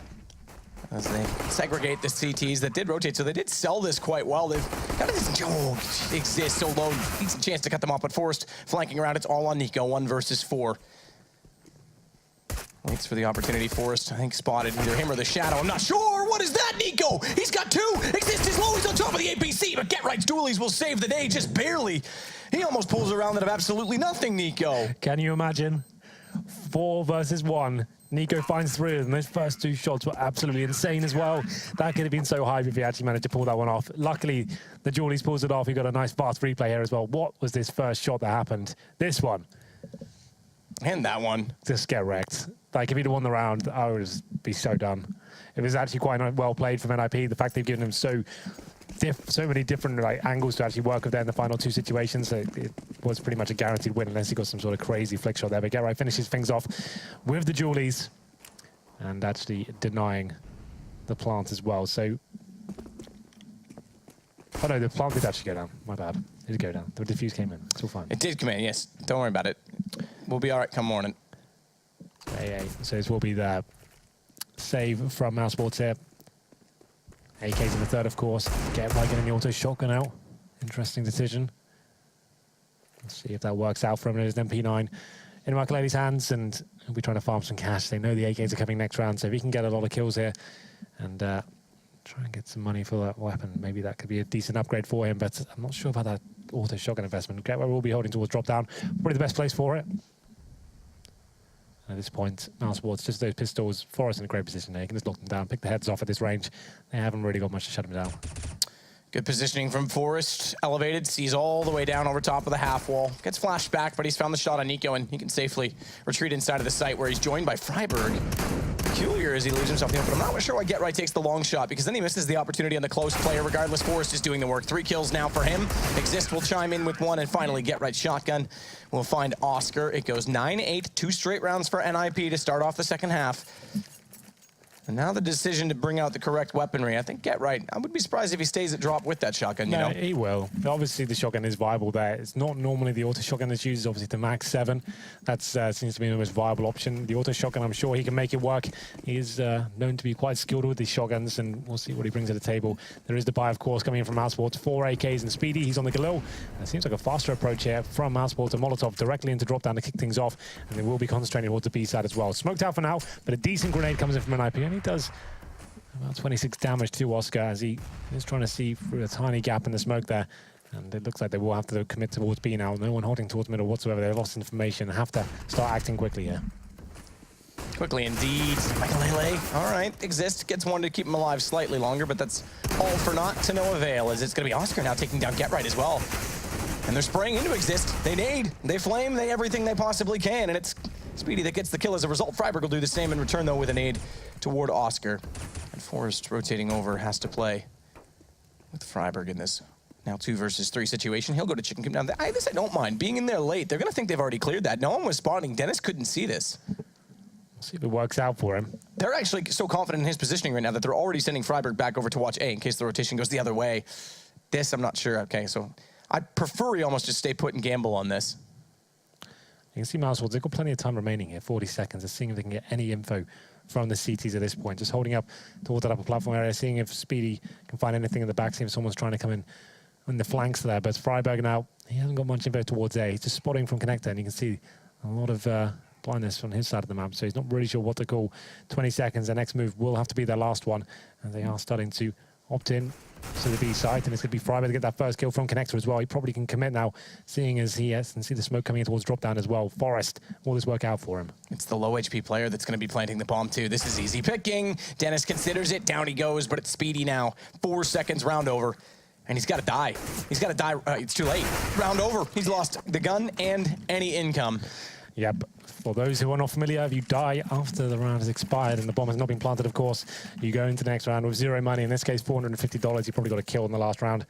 as they segregate the CTs that did rotate. So they did sell this quite well. They've got to exist so low. Decent chance to cut them off, but Forrest flanking around. It's all on Nico, 1 versus 4. Waits for the opportunity. Forrest, I think, spotted either him or the shadow. I'm not sure. What is that, Nico? He's got 2. Exist is low. He's on top of the APC, but Get Right's dualies will save the day just barely. He almost pulls around out of absolutely nothing, Nico. Can you imagine? 4 versus 1. Nico finds 3, and those first 2 shots were absolutely insane as well. That could have been so hype if he actually managed to pull that one off. Luckily, the Julies pulls it off. He got a nice fast replay here as well. What was this first shot that happened? This one. And that one. Just get wrecked. Like, if he'd won the round, I would be so done. It was actually quite well played from NiP. The fact they've given him so many different angles to actually work with there in the final 2 situations. It was pretty much a guaranteed win unless he got some sort of crazy flick shot there. But Get Right finishes things off with the Julies and actually denying the plant as well. So, oh no, the plant did actually go down. My bad. It did go down. The defuse came in. It's all fine. It did come in, yes. Don't worry about it. We'll be all right come morning. Yeah. So this will be the save from Mousesports here. AK's in the 3rd, of course. Get Right getting the auto shotgun out. Interesting decision. Let's see if that works out for him. There's an MP9 in Michaelele's hands, and he'll be trying to farm some cash. They know the AKs are coming next round, so if he can get a lot of kills here and try and get some money for that weapon, maybe that could be a decent upgrade for him, but I'm not sure about that auto shotgun investment. Get Right will be holding towards drop down. Probably the best place for it. At this point, Mousesports, just those pistols. Forrest in a great position there. You can just lock them down, pick the heads off at this range. They haven't really got much to shut them down. Good positioning from Forrest. Elevated, sees all the way down over top of the half wall. Gets flashed back, but he's found the shot on Nico, and he can safely retreat inside of the site where he's joined by Freiburg. Peculiar as he leaves himself in the open. I'm not sure why Get Right takes the long shot, because then he misses the opportunity on the close player. Regardless, Forrest is doing the work. 3 kills now for him. Exist will chime in with 1, and finally Get Right shotgun will find Oscar. It goes 9-8, 2 straight rounds for NiP to start off the second half. And now the decision to bring out the correct weaponry. I think Get Right, I would be surprised if he stays at drop with that shotgun, you know? He will. Obviously, the shotgun is viable there. It's not normally the auto shotgun that's used, obviously, the Max 7. That seems to be the most viable option. The auto shotgun, I'm sure he can make it work. He is known to be quite skilled with these shotguns, and we'll see what he brings to the table. There is the buy, of course, coming in from Mousesports. 4 AKs and Speedy. He's on the Galil. And it seems like a faster approach here from Mousesports and Molotov directly into drop down to kick things off. And they will be concentrating towards the B side as well. Smoked out for now, but a decent grenade comes in from NiP, and he does about 26 damage to Oscar as he is trying to see through a tiny gap in the smoke there. And it looks like they will have to commit towards B now. No one holding towards middle whatsoever. They've lost information and have to start acting quickly here. Quickly indeed. Michaelele, all right. Exist gets one to keep him alive slightly longer, but that's all for naught to no avail, as it's going to be Oscar now taking down Get Right as well. And they're spraying into Exist. They nade, they flame, they everything they possibly can, and it's Speedy that gets the kill as a result. Freiburg will do the same in return, though, with a nade toward Oscar. And Forrest rotating over has to play with Freiburg in this now 2 versus 3 situation. He'll go to Chicken Coop. Now, I don't mind being in there late. They're going to think they've already cleared that. No one was spotting. Dennis couldn't see this. We'll see if it works out for him. They're actually so confident in his positioning right now that they're already sending Freiburg back over to watch A in case the rotation goes the other way. This, I'm not sure. Okay, so I prefer you almost just stay put and gamble on this. You can see Mousesports, they've got plenty of time remaining here, 40 seconds. They're seeing if they can get any info from the CTs at this point. Just holding up towards that upper platform area, seeing if Speedy can find anything in the back, seeing if someone's trying to come in on the flanks there. But Freiburg now, he hasn't got much info towards A. He's just spotting from connector, and you can see a lot of blindness from his side of the map, so he's not really sure what to call. 20 seconds, their next move will have to be their last one, and they are starting to opt in to the B site, and it's going to be Freiberg to get that first kill from Connector as well. He probably can commit now, seeing as he can see the smoke coming in towards drop down as well. Forest, will this work out for him? It's the low HP player that's going to be planting the bomb too. This is easy picking. Dennis considers it. Down he goes, but it's Speedy now. 4 seconds, round over. And he's got to die. He's got to die. It's too late. Round over. He's lost the gun and any income. Yep. For those who are not familiar, if you die after the round has expired and the bomb has not been planted, of course, you go into the next round with 0 money. In this case, $450. You probably got a kill in the last round.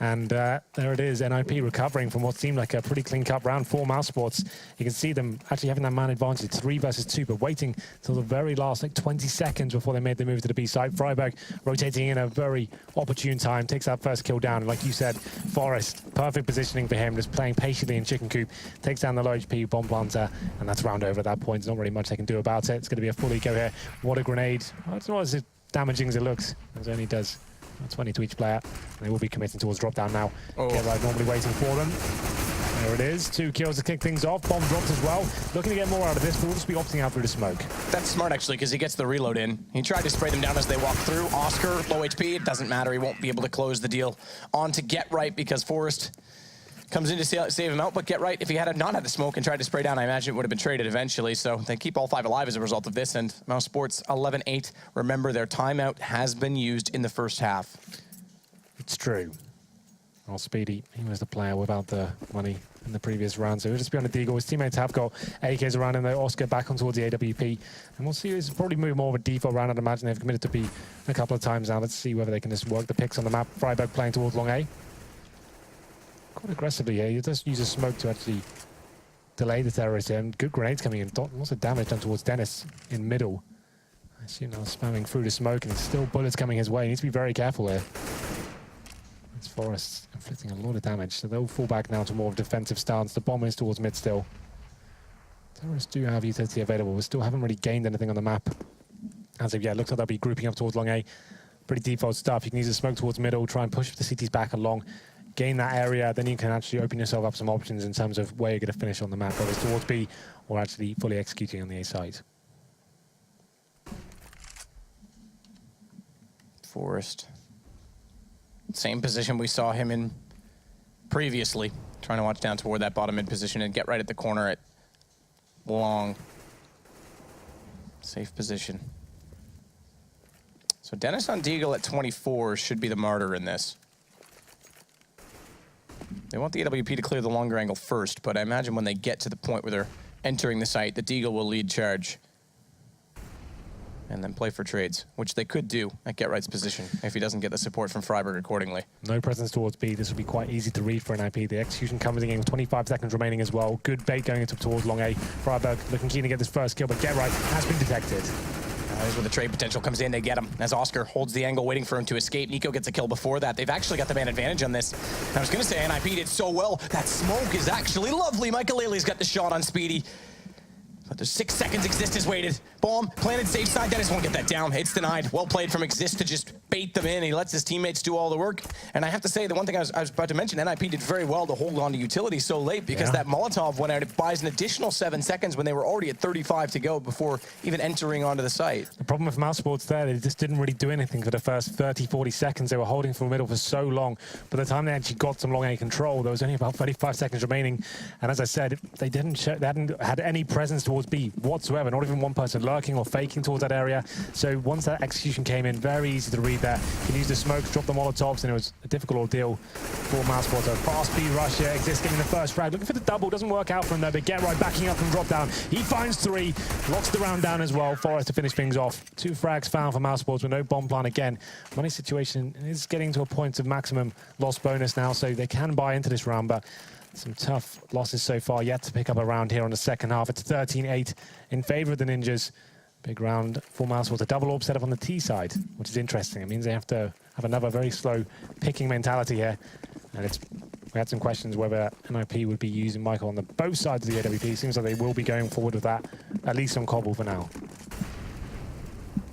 And there it is, NiP recovering from what seemed like a pretty clean-cut round for Mousesports. You can see them actually having that man advantage, 3 versus 2, but waiting till the very last, like 20 seconds before they made the move to the B side. Freiberg rotating in a very opportune time, takes that first kill down. And like you said, Forest, perfect positioning for him, just playing patiently in chicken coop, takes down the low HP bomb planter, and that's round over at that point. There's not really much they can do about it. It's going to be a full eco here. What a grenade. Well, it's not as damaging as it looks, as it only does 20 to each player. And they will be committing towards drop down now. Get right, normally waiting for them. There it is. 2 kills to kick things off. Bomb dropped as well. Looking to get more out of this, but we'll just be opting out through the smoke. That's smart, actually, because he gets the reload in. He tried to spray them down as they walk through. Oscar, low HP. It doesn't matter. He won't be able to close the deal on to Get Right because Forrest comes in to save him out. But Get Right, if he had not had the smoke and tried to spray down, I imagine it would have been traded eventually. So they keep all 5 alive as a result of this. And Mousesports 11-8. Remember, their timeout has been used in the first half. It's true. Well, Speedy, he was the player without the money in the previous round, so he'll just be on the deagle. His teammates have got AKs around him, though. Oscar back on towards the AWP. And we'll see, it's probably move more of a default round, I'd imagine. They've committed to B a couple of times now. Let's see whether they can just work the picks on the map. Freiberg playing towards long A. Quite aggressively here. He does use a smoke to actually delay the terrorist here. And good grenades coming in. Lots of damage done towards Dennis in middle. I assume now spamming through the smoke, and there's still bullets coming his way. He needs to be very careful here. It's Forest inflicting a lot of damage, so they'll fall back now to more of a defensive stance. The bomb is towards mid still. Terrorists do have utility available. We still haven't really gained anything on the map. As of yet, looks like they'll be grouping up towards long A. Pretty default stuff. You can use the smoke towards middle, try and push the CTs back along, gain that area, then you can actually open yourself up some options in terms of where you're going to finish on the map, whether it's towards B or actually fully executing on the A side. Forrest. Same position we saw him in previously. Trying to watch down toward that bottom mid position and Get Right at the corner at long. Safe position. So Dennis on Deagle at 24 should be the martyr in this. They want the AWP to clear the longer angle first, but I imagine when they get to the point where they're entering the site, the Deagle will lead charge. And then play for trades, which they could do at Get Right's position if he doesn't get the support from Freiberg accordingly. No presence towards B. This will be quite easy to read for NiP. The execution comes in with 25 seconds remaining as well. Good bait going into towards long A. Freiberg looking keen to get this first kill, but Get Right has been detected. Here's where the trade potential comes in. They get him as Oscar holds the angle, waiting for him to escape. Nico gets a kill before that. They've actually got the man advantage on this. I was going to say NiP did so well. That smoke is actually lovely. Michael got the shot on Speedy. But there's 6 seconds. Exist is waited. Bomb planted safe side. Dennis won't get that down. It's denied. Well played from Exist to just bait them in. He lets his teammates do all the work. And I have to say, the one thing I was about to mention, NiP did very well to hold on to utility so late because that Molotov went out. It buys an additional 7 seconds when they were already at 35 to go before even entering onto the site. The problem with Mousesports there, they just didn't really do anything for the first 30, 40 seconds. They were holding from the middle for so long. By the time they actually got some long A control, there was only about 35 seconds remaining. And as I said, they hadn't had any presence towards B whatsoever. Not even one person lurking or faking towards that area. So once that execution came in, very easy to read there. You can use the smokes, drop the Molotovs, and it was a difficult ordeal for Mousesports. A fast speed rush here, Exist getting the first frag. Looking for the double, doesn't work out for him though, but Get Right backing up from drop down. He finds 3, locks the round down as well. Forrest to finish things off. 2 frags found for Mousesports with no bomb plan again. Money situation is getting to a point of maximum loss bonus now, so they can buy into this round, but some tough losses so far, yet to pick up a round here on the second half. It's 13-8 in favor of the Ninjas. Big round for Mousesports. A double orb set up on the T side, which is interesting. It means they have to have another very slow picking mentality here. And we had some questions whether NiP would be using Michael on both sides of the AWP. Seems like they will be going forward with that, at least on Cobble for now.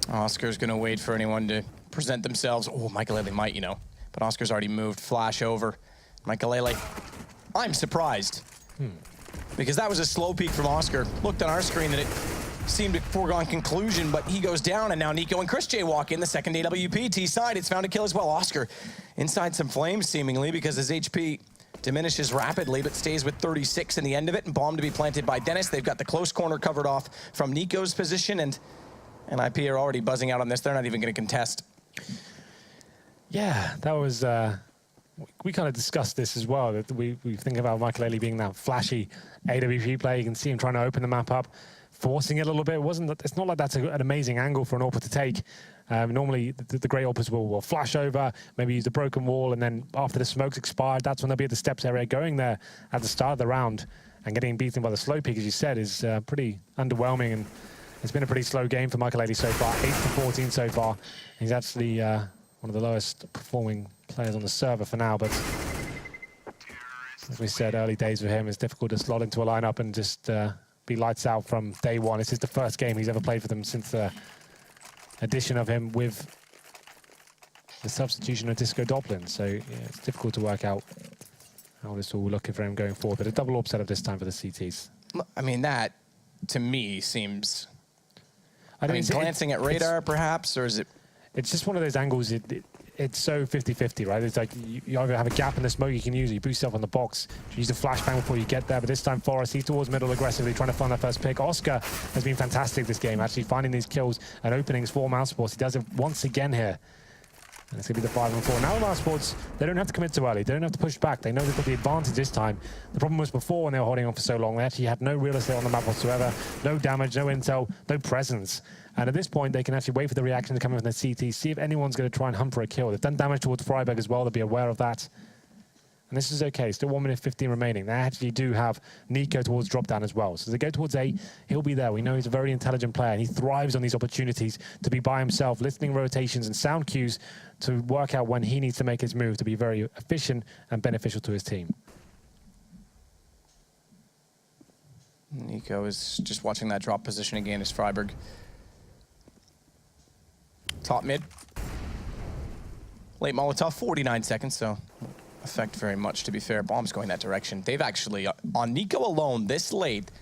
Oscar's going to wait for anyone to present themselves. Oh, Michael might, you know. But Oscar's already moved. Flash over. Michael I'm surprised. Because that was a slow peek from Oscar. Looked on our screen that it seemed a foregone conclusion, but he goes down, and now Nico and Chris J walk in the second AWP. T side, it's found a kill as well. Oscar inside some flames, seemingly, because his HP diminishes rapidly, but stays with 36 in the end of it, and bomb to be planted by Dennis. They've got the close corner covered off from Nico's position, and NiP are already buzzing out on this. They're not even going to contest. Yeah, that was... we kind of discussed this as well, that we think about MichaelEley being that flashy AWP player. You can see him trying to open the map up, forcing it a little bit. It's not like that's an amazing angle for an AWPer to take. Normally, the great AWPers will flash over, maybe use the broken wall, and then after the smoke's expired, that's when they'll be at the steps area. Going there at the start of the round and getting beaten by the slow peak, as you said, is pretty underwhelming. And it's been a pretty slow game for MichaelEley so far, 8-14 so far. He's actually one of the lowest performing players on the server for now, but as we said, early days for him, it's difficult to slot into a lineup and just be lights out from day one. This is the first game he's ever played for them since the addition of him with the substitution of Disco Doplin. So yeah, it's difficult to work out how this will look for him going forward, but a double AWP setup this time for the CTs. I mean, that, to me, seems... I mean, it's glancing at radar, perhaps, or is it... It's just one of those angles, it's so 50-50, right? It's like you either have a gap in the smoke you can use, or you boost yourself on the box, you use the flashbang before you get there, but this time Forrest, he's towards middle aggressively, trying to find that first pick. Oscar has been fantastic this game, actually finding these kills and openings for Mousesports. He does it once again here. And it's going to be the 5-on-4. Now Mousesports, they don't have to commit too early. They don't have to push back. They know they've got the advantage this time. The problem was before when they were holding on for so long, they actually had no real estate on the map whatsoever. No damage, no intel, no presence. And at this point, they can actually wait for the reaction to come in from the CT, see if anyone's going to try and hunt for a kill. They've done damage towards Freiburg as well. They'll be aware of that. And this is okay. Still 1 minute 15 remaining. They actually do have Nico towards drop down as well. So as they go towards A, he'll be there. We know he's a very intelligent player, and he thrives on these opportunities to be by himself, listening rotations and sound cues to work out when he needs to make his move to be very efficient and beneficial to his team. Nico is just watching that drop position again as Freiburg. Top mid. Late Molotov, 49 seconds, so affect very much, to be fair. Bomb's going that direction. They've actually, on Nico alone, this late,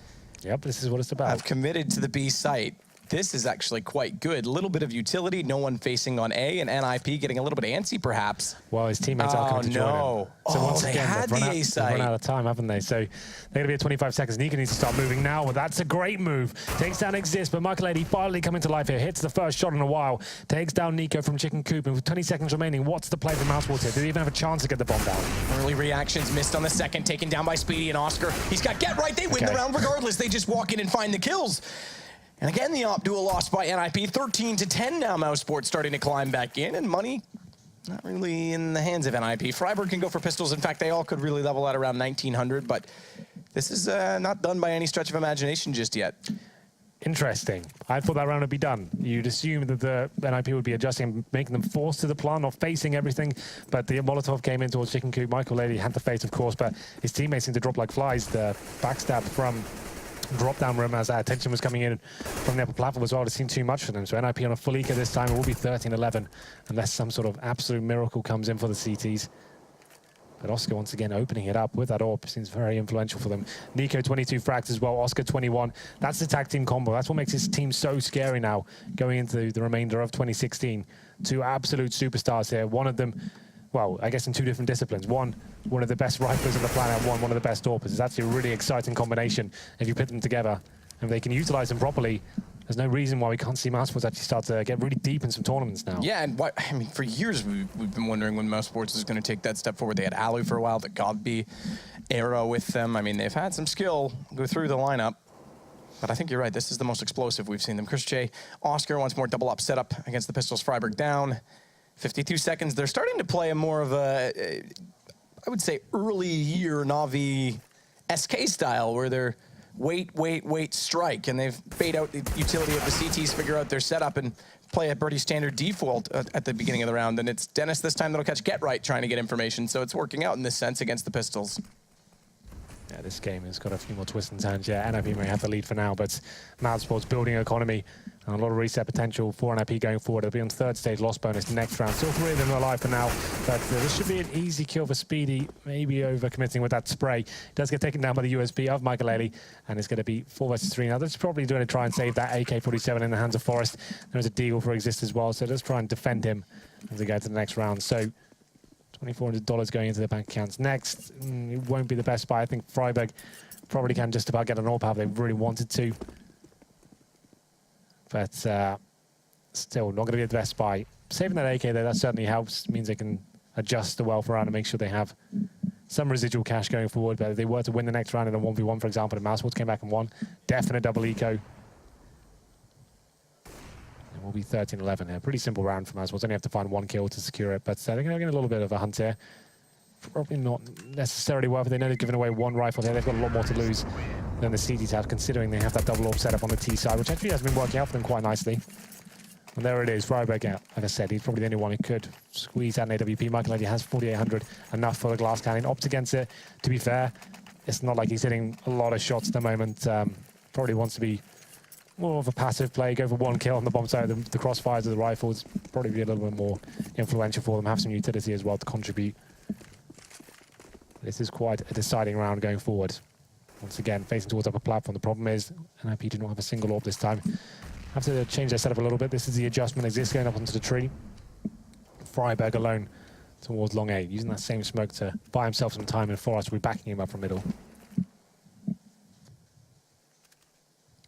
Yep, this is what it's about. have committed to the B site. This is actually quite good. A little bit of utility, no one facing on A, and NiP getting a little bit antsy, perhaps. Well, his teammates are coming to join him. So once they again, had they've the A site. run out of time, haven't they? So they're going to be at 25 seconds. Nico needs to start moving now. Well, that's a great move. Takes down Exist, but MichaelEley finally coming to life here. Hits the first shot in a while. Takes down Nico from Chicken Coop. And with 20 seconds remaining, what's the play for Mousesports here? Do they even have a chance to get the bomb down? Early reactions missed on the second, taken down by Speedy and Oscar. He's got Get Right. They win the round regardless. They just walk in and find the kills. And again, the op duel lost by NiP. 13-10 now. Mousesports starting to climb back in, and money not really in the hands of NiP. Freiburg can go for pistols. In fact, they all could really level at around 1900, but this is not done by any stretch of imagination just yet. Interesting. I thought that round would be done. You'd assume that the NiP would be adjusting, making them forced to the plant, not facing everything. But the Molotov came in towards Chicken Coop. MichaelEley had to face, of course, but his teammates seemed to drop like flies. The backstab from drop down room as that attention was coming in from the upper platform as well. It seemed too much for them. So NiP on a full eco this time. It will be 13-11 unless some sort of absolute miracle comes in for the CTs. But Oscar once again opening it up with that AWP seems very influential for them. Nico 22 frags as well, Oscar 21. That's the tag team combo. That's what makes this team so scary now going into the remainder of 2016. Two absolute superstars here. One of them, well, I guess in two different disciplines. One of the best riflers on the planet, one of the best AWPers. It's actually a really exciting combination if you put them together. And if they can utilize them properly, there's no reason why we can't see Mousesports actually start to get really deep in some tournaments now. Yeah, and I mean, for years we've been wondering when Mousesports is going to take that step forward. They had Alu for a while, the Godby era with them. I mean, they've had some skill go through the lineup. But I think you're right. This is the most explosive we've seen them. Chris J, Oscar once more double up setup against the Pistols. Freiburg down. 52 seconds. They're starting to play a more of a, I would say, early year Na'Vi SK style, where they're wait, strike, and they've bait out the utility of the CTs, figure out their setup, and play a pretty standard default at the beginning of the round. And it's Dennis this time that'll catch Get Right trying to get information, so it's working out in this sense against the Pistols. Yeah, this game has got a few more twists and turns. Yeah, NiP may have the lead for now, but Mousesports building economy and a lot of reset potential for NiP going forward. They'll be on third stage, loss bonus next round. Still 3 of them alive for now, but this should be an easy kill for Speedy, maybe over-committing with that spray. Does get taken down by the USB of Michael, and it's going to be 4 versus 3 now. That's probably going to try and save that AK-47 in the hands of Forrest. There's a deagle for Exist as well, so let's try and defend him as we go to the next round. So $2,400 going into their bank accounts. Next, it won't be the best buy. I think Freiburg probably can just about get an AWP if they really wanted to. But still, not going to be the best buy. Saving that AK, though, that certainly helps. Means they can adjust the wealth around and make sure they have some residual cash going forward. But if they were to win the next round in a 1v1, for example, and Mousesports came back and won, definite double eco. Will be 13-11 here. Pretty simple round for Mousesports. Only have to find 1 kill to secure it, but they're going to get a little bit of a hunt here. Probably not necessarily worth it. They know they're giving away 1 rifle here. They've got a lot more to lose than the CTs have, considering they have that double AWP setup on the T side, which actually has been working out for them quite nicely. And there it is, Freiburg out. Like I said, he's probably the only one who could squeeze out an AWP. Michael has 4,800, enough for the glass cannon. Opts against it. To be fair, it's not like he's hitting a lot of shots at the moment. Probably wants to be more of a passive play, go for 1 kill on the bomb side. The crossfires of the rifles probably be a little bit more influential for them, have some utility as well to contribute. This is quite a deciding round going forward. Once again, facing towards upper platform. The problem is NiP do not have a single AWP this time. Have to change their setup a little bit. This is the adjustment. Exist going up onto the tree. Freiburg alone towards long A, using that same smoke to buy himself some time, and Forrest will be backing him up from middle.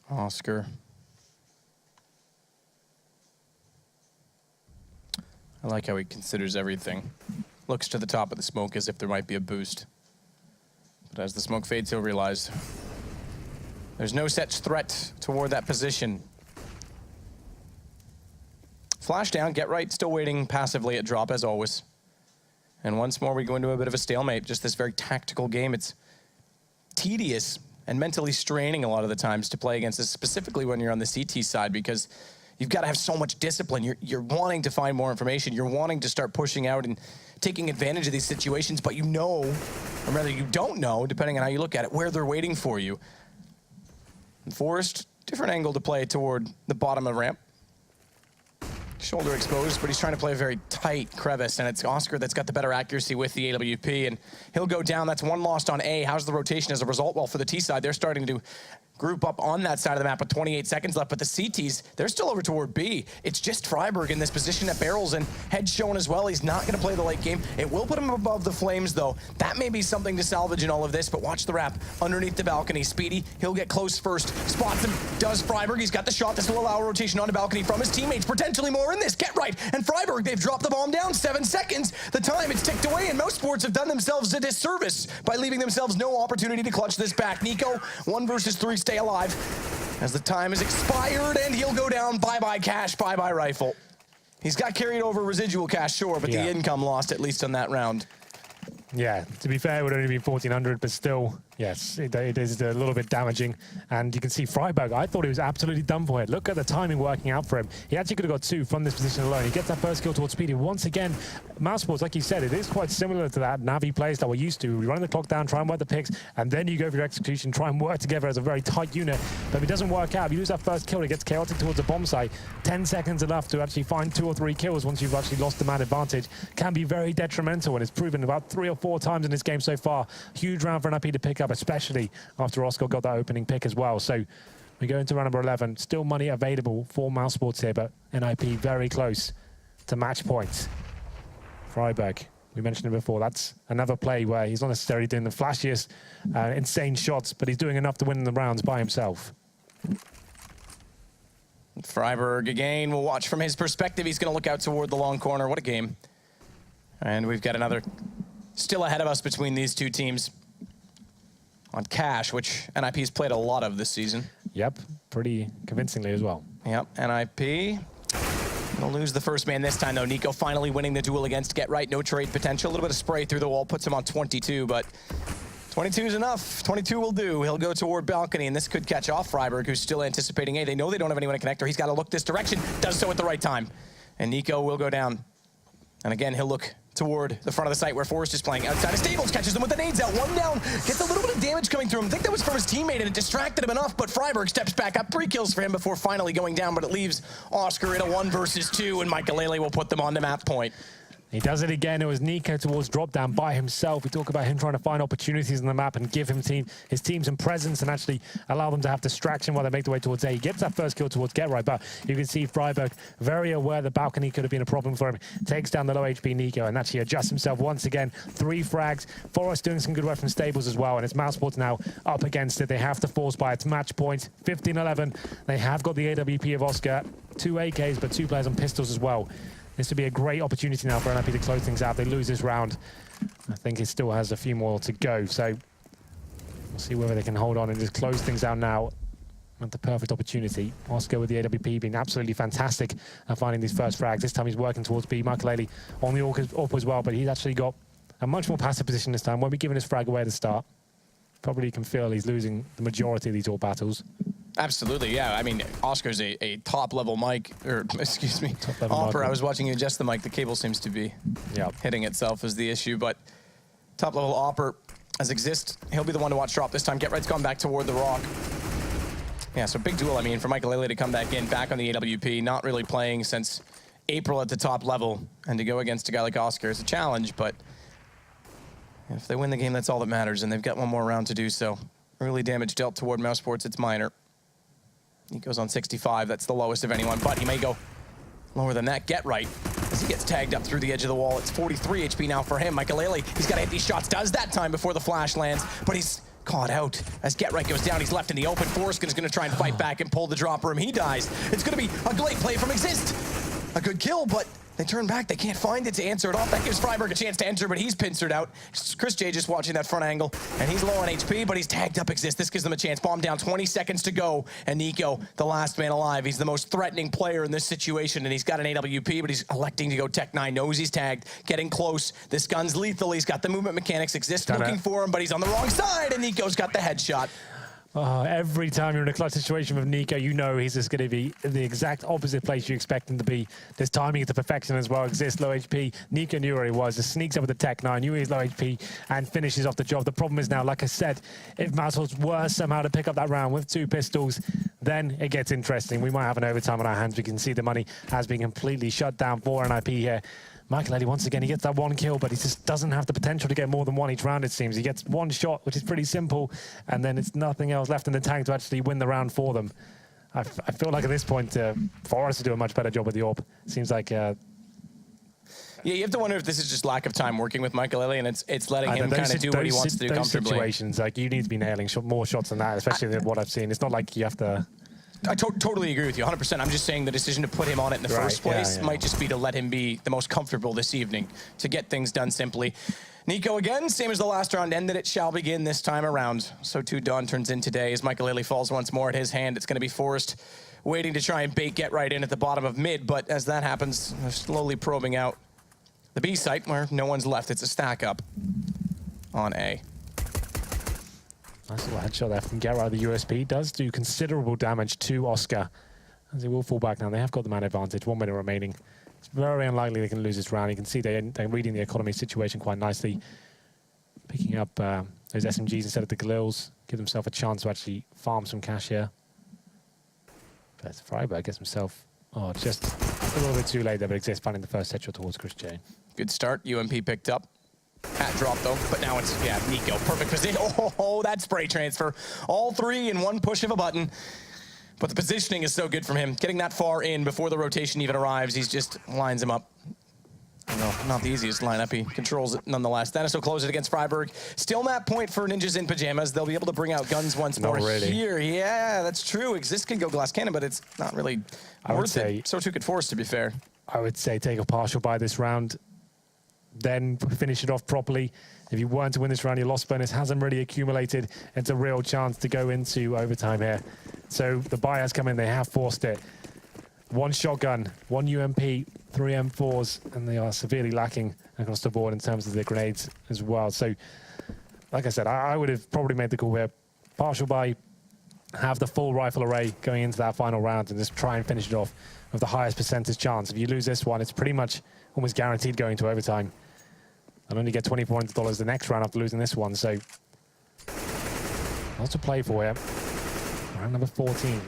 Oscar. I like how he considers everything. Looks to the top of the smoke as if there might be a boost. But as the smoke fades, he'll realize there's no such threat toward that position. Flash down, get right, still waiting passively at drop as always. And once more we go into a bit of a stalemate, just this very tactical game. It's tedious and mentally straining a lot of the times to play against this, specifically when you're on the CT side, because you've got to have so much discipline. You're wanting to find more information. You're wanting to start pushing out and taking advantage of these situations, but you know, or rather you don't know, depending on how you look at it, where they're waiting for you. And Forrest, different angle to play toward the bottom of the ramp. Shoulder exposed, but he's trying to play a very tight crevice, and it's Oscar that's got the better accuracy with the AWP, and he'll go down. That's 1 lost on A. How's the rotation as a result? Well, for the T side, they're starting to group up on that side of the map with 28 seconds left, but the CTs, they're still over toward B. It's just Freiburg in this position at barrels, and head shown as well. He's not going to play the late game. It will put him above the flames, though. That may be something to salvage in all of this, but watch the wrap underneath the balcony. Speedy, he'll get close first. Spots him, does Freiburg. He's got the shot. This will allow a rotation on the balcony from his teammates. Potentially more in this. Get right. And Freiburg, they've dropped the bomb down. 7 seconds. The time, it's ticked away, and Mousesports have done themselves a disservice by leaving themselves no opportunity to clutch this back. Nico, 1 versus 3, stay alive. As the time is expired, and he'll go down. Bye-bye cash, bye-bye rifle. He's got carried over residual cash, sure, but the income lost, at least on that round. Yeah, to be fair, it would only be 1,400, but still, yes, it is a little bit damaging. And you can see Freiburg, I thought he was absolutely done for it. Look at the timing working out for him. He actually could have got 2 from this position alone. He gets that first kill towards Speedy. Once again, Mousesports, like you said, it is quite similar to that Navi plays that we're used to. We run the clock down, try and work the picks, and then you go for your execution, try and work together as a very tight unit. But if it doesn't work out, if you lose that first kill, it gets chaotic towards the bomb site. 10 seconds enough to actually find 2 or 3 kills once you've actually lost the man advantage can be very detrimental, and it's proven about 3 or 4 times in this game so far. Huge round for NiP to pick up, especially after Oscar got that opening pick as well. So we go into round number 11. Still money available for Mousesports here, but NiP very close to match points. Freiburg, we mentioned it before, that's another play where he's not necessarily doing the flashiest, insane shots, but he's doing enough to win the rounds by himself. Freiburg again, we'll watch from his perspective. He's going to look out toward the long corner. What a game. And we've got another still ahead of us between these two teams on cash, which NiP's played a lot of this season. Yep, pretty convincingly as well. Yep, NiP gonna lose the first man this time, though. Nico finally winning the duel against Get Right. No trade potential. A little bit of spray through the wall puts him on 22, but 22 is enough. 22 will do. He'll go toward balcony, and this could catch off Freiburg, who's still anticipating A. They know they don't have anyone in connector. He's got to look this direction. Does so at the right time. And Nico will go down. And again, he'll look toward the front of the site where Forrest is playing outside of Stables, catches them with the nades out. One down, gets a little bit of damage coming through him. I think that was from his teammate and it distracted him enough, but Freiburg steps back up. 3 kills for him before finally going down, but it leaves Oscar in a 1 versus 2, and Michaelele will put them on the map point. He does it again. It was NiKo towards drop down by himself. We talk about him trying to find opportunities on the map and give his team some presence and actually allow them to have distraction while they make their way towards A. He gets that first kill towards Get Right, but you can see Freiburg very aware the balcony could have been a problem for him. Takes down the low HP NiKo and actually adjusts himself once again. 3 frags. Forrest doing some good work from Stables as well, and it's Mousesports now up against it. They have to force by its match point. 15-11. They have got the AWP of Oscar. 2 AKs, but 2 players on pistols as well. This would be a great opportunity now for NiP to close things out. They lose this round. I think it still has a few more to go. So we'll see whether they can hold on and just close things out now. At the perfect opportunity. Oscar with the AWP being absolutely fantastic at finding these first frags. This time he's working towards B. Michaelele on the AWP as well, but he's actually got a much more passive position this time. Won't be giving his frag away at the start. Probably can feel he's losing the majority of these AWP battles. Absolutely, yeah. I mean, Oscar's a top-level mic, or excuse me, Opera. I was watching you adjust the mic. The cable seems to be hitting itself is the issue, but top-level Opera as Exist, he'll be the one to watch drop this time. Get Right's gone back toward the rock. Yeah, so big duel, I mean, for Michaelele to come back in, back on the AWP, not really playing since April at the top level, and to go against a guy like Oscar is a challenge, but if they win the game, that's all that matters, and they've got one more round to do so. Early damage dealt toward Mousesports, it's minor. He goes on 65, that's the lowest of anyone, but he may go lower than that. Get Right, as he gets tagged up through the edge of the wall. It's 43 HP now for him. Michaelele, he's got to hit these shots, does that time before the flash lands, but he's caught out. As Get Right goes down, he's left in the open. Forrest is going to try and fight back and pull the drop room. He dies. It's going to be a great play from Exist. A good kill, but they turn back. They can't find it to answer it off. That gives Freiburg a chance to enter, but he's pincered out. Chris J just watching that front angle, and he's low on HP, but he's tagged up Exist. This gives them a chance. Bomb down, 20 seconds to go, and NiKo, the last man alive. He's the most threatening player in this situation, and he's got an AWP, but he's electing to go Tech 9. Knows he's tagged, getting close. This gun's lethal. He's got the movement mechanics. Exist looking for him, but he's on the wrong side, and NiKo's got the headshot. Every time you're in a clutch situation with NiKo, you know he's just going to be in the exact opposite place you expect him to be. There's timing to perfection as well. Exist low HP. NiKo knew where he was. Just sneaks up with the Tech 9, knew he's low HP, and finishes off the job. The problem is now, like I said, if Mousesports were somehow to pick up that round with 2 pistols, then it gets interesting. We might have an overtime on our hands. We can see the money has been completely shut down for NiP here. Michaelele, once again, he gets that 1 kill, but he just doesn't have the potential to get more than 1 each round, it seems. He gets 1 shot, which is pretty simple, and then it's nothing else left in the tank to actually win the round for them. I feel like at this point, Forrest to do a much better job with the AWP. Seems like... yeah, you have to wonder if this is just lack of time working with Michaelele, and it's letting him kind of do what he wants to do comfortably. Situations, like, you need to be nailing more shots than that, especially than what I've seen. It's not like you have to... I totally agree with you, 100%. I'm just saying the decision to put him on it in the first place might just be to let him be the most comfortable this evening, to get things done simply. NiKo again, same as the last round, ended it shall begin this time around. So too Dawn turns in today as Michaelele falls once more at his hand. It's going to be Forrest waiting to try and bait Get Right in at the bottom of mid, but as that happens, they're slowly probing out the B site where no one's left. It's a stack up on A. Nice little headshot there from Get Right. The USP does do considerable damage to Oscar, as he will fall back now. They have got the man advantage, 1 minute remaining. It's very unlikely they can lose this round. You can see they're reading the economy situation quite nicely. Picking up those SMGs instead of the Galils, give themselves a chance to actually farm some cash here. But Freiburg gets himself, just a little bit too late there, but Exist finding the first headshot towards Chris J. Good start, UMP picked up. Hat drop though, but now it's, NiKo, perfect position. Oh, that spray transfer. All 3 in 1 push of a button. But the positioning is so good from him. Getting that far in before the rotation even arrives, he's just lines him up. No, not the easiest lineup. He controls it nonetheless. Dennis will close it against Freiburg. Still map point for Ninjas in Pajamas. They'll be able to bring out guns once more here. Yeah, that's true. Exist can go glass cannon, but it's not really worth it. So too could Force, to be fair. I would say take a partial by this round, then finish it off properly. If you weren't to win this round, your loss bonus hasn't really accumulated. It's a real chance to go into overtime here. So the buy has come in, they have forced it. 1 shotgun, 1 UMP, 3 M4s, and they are severely lacking across the board in terms of their grenades as well. So, like I said, I would have probably made the call here. Partial buy, have the full rifle array going into that final round and just try and finish it off with the highest percentage chance. If you lose this one, it's pretty much almost guaranteed going to overtime. I'll only get $2,400 the next round after losing this one, so lots to play for here. Round number 14.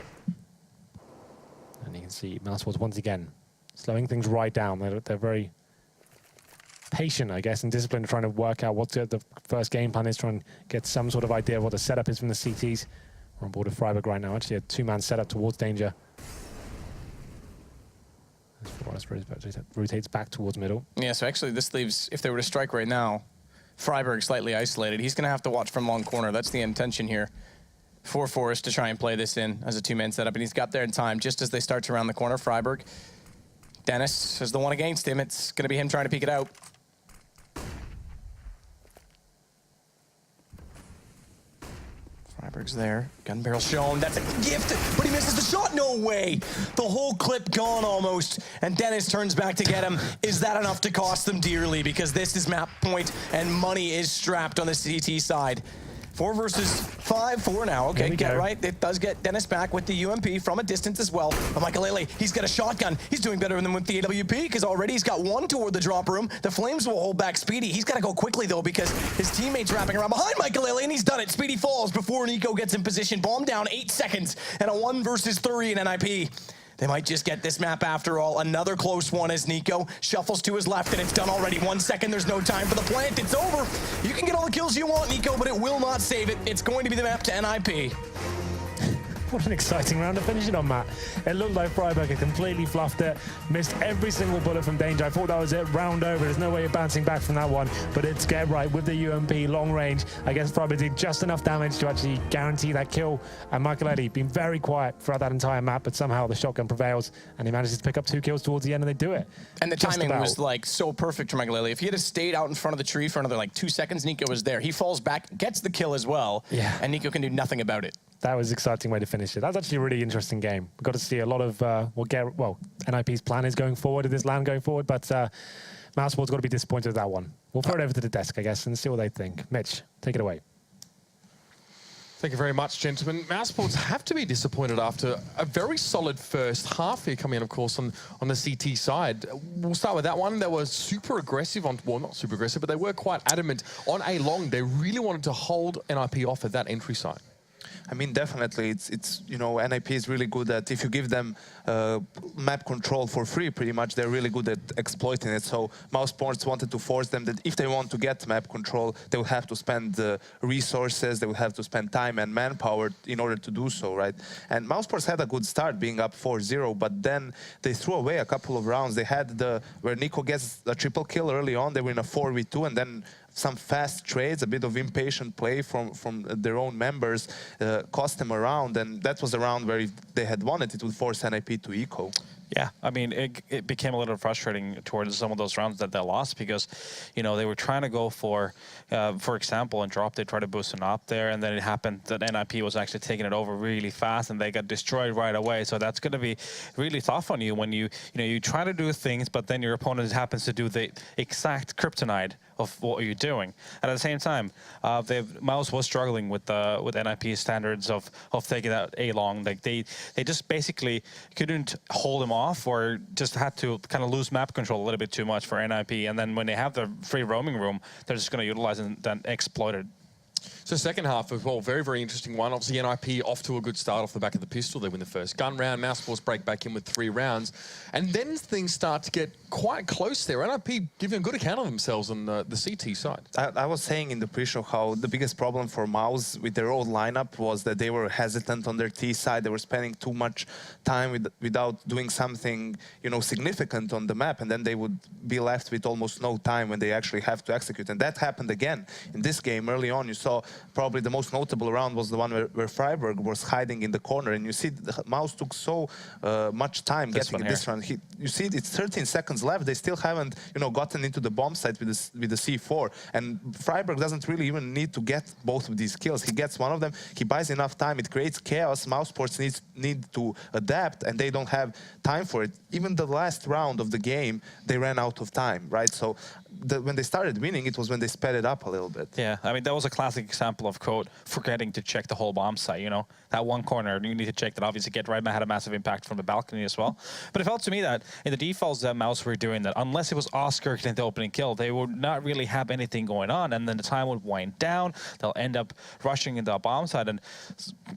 And you can see Mousesports once again slowing things right down. They're very patient, I guess, and disciplined, trying to work out what the first game plan is, trying to get some sort of idea of what the setup is from the CTs. We're on board with Freiburg right now. Actually, a two-man setup towards danger. As Forrest rotates back towards middle. Yeah, so actually this leaves, if they were to strike right now, Freiburg slightly isolated. He's going to have to watch from long corner. That's the intention here for Forrest to try and play this in as a two-man setup. And he's got there in time just as they start to round the corner. Freiburg. Dennis is the one against him. It's going to be him trying to peek it out. Freiburg's there. Gun barrel shown. That's a gift, but he misses the shot. No way. The whole clip gone almost. And Dennis turns back to get him. Is that enough to cost them dearly? Because this is map point and money is strapped on the CT side. 4 versus 5, 4 now. Okay, get right. It does get Dennis back with the UMP from a distance as well. But Maikelele, he's got a shotgun. He's doing better than with the AWP because already he's got one toward the drop room. The Flames will hold back Speedy. He's got to go quickly, though, because his teammate's wrapping around behind Maikelele, and he's done it. Speedy falls before Nico gets in position. Bomb down, 8 seconds, and a 1 versus 3 in NiP. They might just get this map after all. Another close one as Nico shuffles to his left, and it's done already. 1 second, there's no time for the plant. It's over. You can get all the kills you want, Nico, but it will not save it. It's going to be the map to NiP. What an exciting round to finish it on, Matt. It looked like Freiburg had completely fluffed it, missed every single bullet from danger. I thought that was it, round over. There's no way of bouncing back from that one, but it's get right with the UMP, long range. I guess Freiburg did just enough damage to actually guarantee that kill. And Maikelele been very quiet throughout that entire map, but somehow the shotgun prevails, and he manages to pick up 2 kills towards the end, and they do it. And the timing was like so perfect for Maikelele. If he had stayed out in front of the tree for another like 2 seconds, Nico was there. He falls back, gets the kill as well, and Nico can do nothing about it. That was an exciting way to finish it. That was actually a really interesting game. We've got to see a lot of NiP's plan is going forward in this land going forward, but Mousesports got to be disappointed with that one. We'll throw it over to the desk, I guess, and see what they think. Mitch, take it away. Thank you very much, gentlemen. Mousesports have to be disappointed after a very solid first half here coming in, of course, on the CT side. We'll start with that one. They were super aggressive on, well, not super aggressive, but they were quite adamant on A long. They really wanted to hold NiP off at that entry side. I mean, definitely, it's you know, NiP is really good at, if you give them map control for free, pretty much, they're really good at exploiting it. So Mousesports wanted to force them that if they want to get map control, they will have to spend resources, they will have to spend time and manpower in order to do so, right? And Mousesports had a good start, being up 4-0, but then they threw away a couple of rounds. They had where Nico gets a triple kill early on, they were in a 4v2, and then some fast trades, a bit of impatient play from their own members cost them a round, and that was a round where if they had won it, it would force NiP to eco. Yeah, I mean, it became a little frustrating towards some of those rounds that they lost because, you know, they were trying to go for example, and drop. They tried to boost an op there, and then it happened that NiP was actually taking it over really fast, and they got destroyed right away. So that's going to be really tough on you when you try to do things, but then your opponent happens to do the exact kryptonite of what you're doing. And at the same time, Mouse was struggling with NiP's standards of taking that A long. Like they just basically couldn't hold him off, or just had to kind of lose map control a little bit too much for NiP. And then when they have the free roaming room, they're just going to utilize it and then exploit it. So second half as well, very, very interesting one. Obviously, NiP off to a good start off the back of the pistol. They win the first gun round. Mousesports break back in with 3 rounds. And then things start to get quite close there. NiP giving a good account of themselves on the CT side. I was saying in the pre-show how the biggest problem for Mouse with their old lineup was that they were hesitant on their T side. They were spending too much time without doing something, you know, significant on the map. And then they would be left with almost no time when they actually have to execute. And that happened again in this game. Early on, you saw probably the most notable round was the one where Freiburg was hiding in the corner, and you see the Mouse took so much time getting this round. You see it's 13 seconds left. They still haven't, you know, gotten into the bomb site with the C4, and Freiburg doesn't really even need to get both of these kills. He gets one of them. He buys enough time. It creates chaos. Mousesports need to adapt, and they don't have time for it. Even the last round of the game, they ran out of time, right? So when they started winning, it was when they sped it up a little bit. Yeah, I mean, that was a classic example of Code forgetting to check the whole bomb site, you know? That one corner, you need to check that, obviously get right, had a massive impact from the balcony as well. But it felt to me that in the defaults that Mouse were doing, that unless it was Oscar getting the opening kill, they would not really have anything going on, and then the time would wind down, they'll end up rushing into a bomb site, and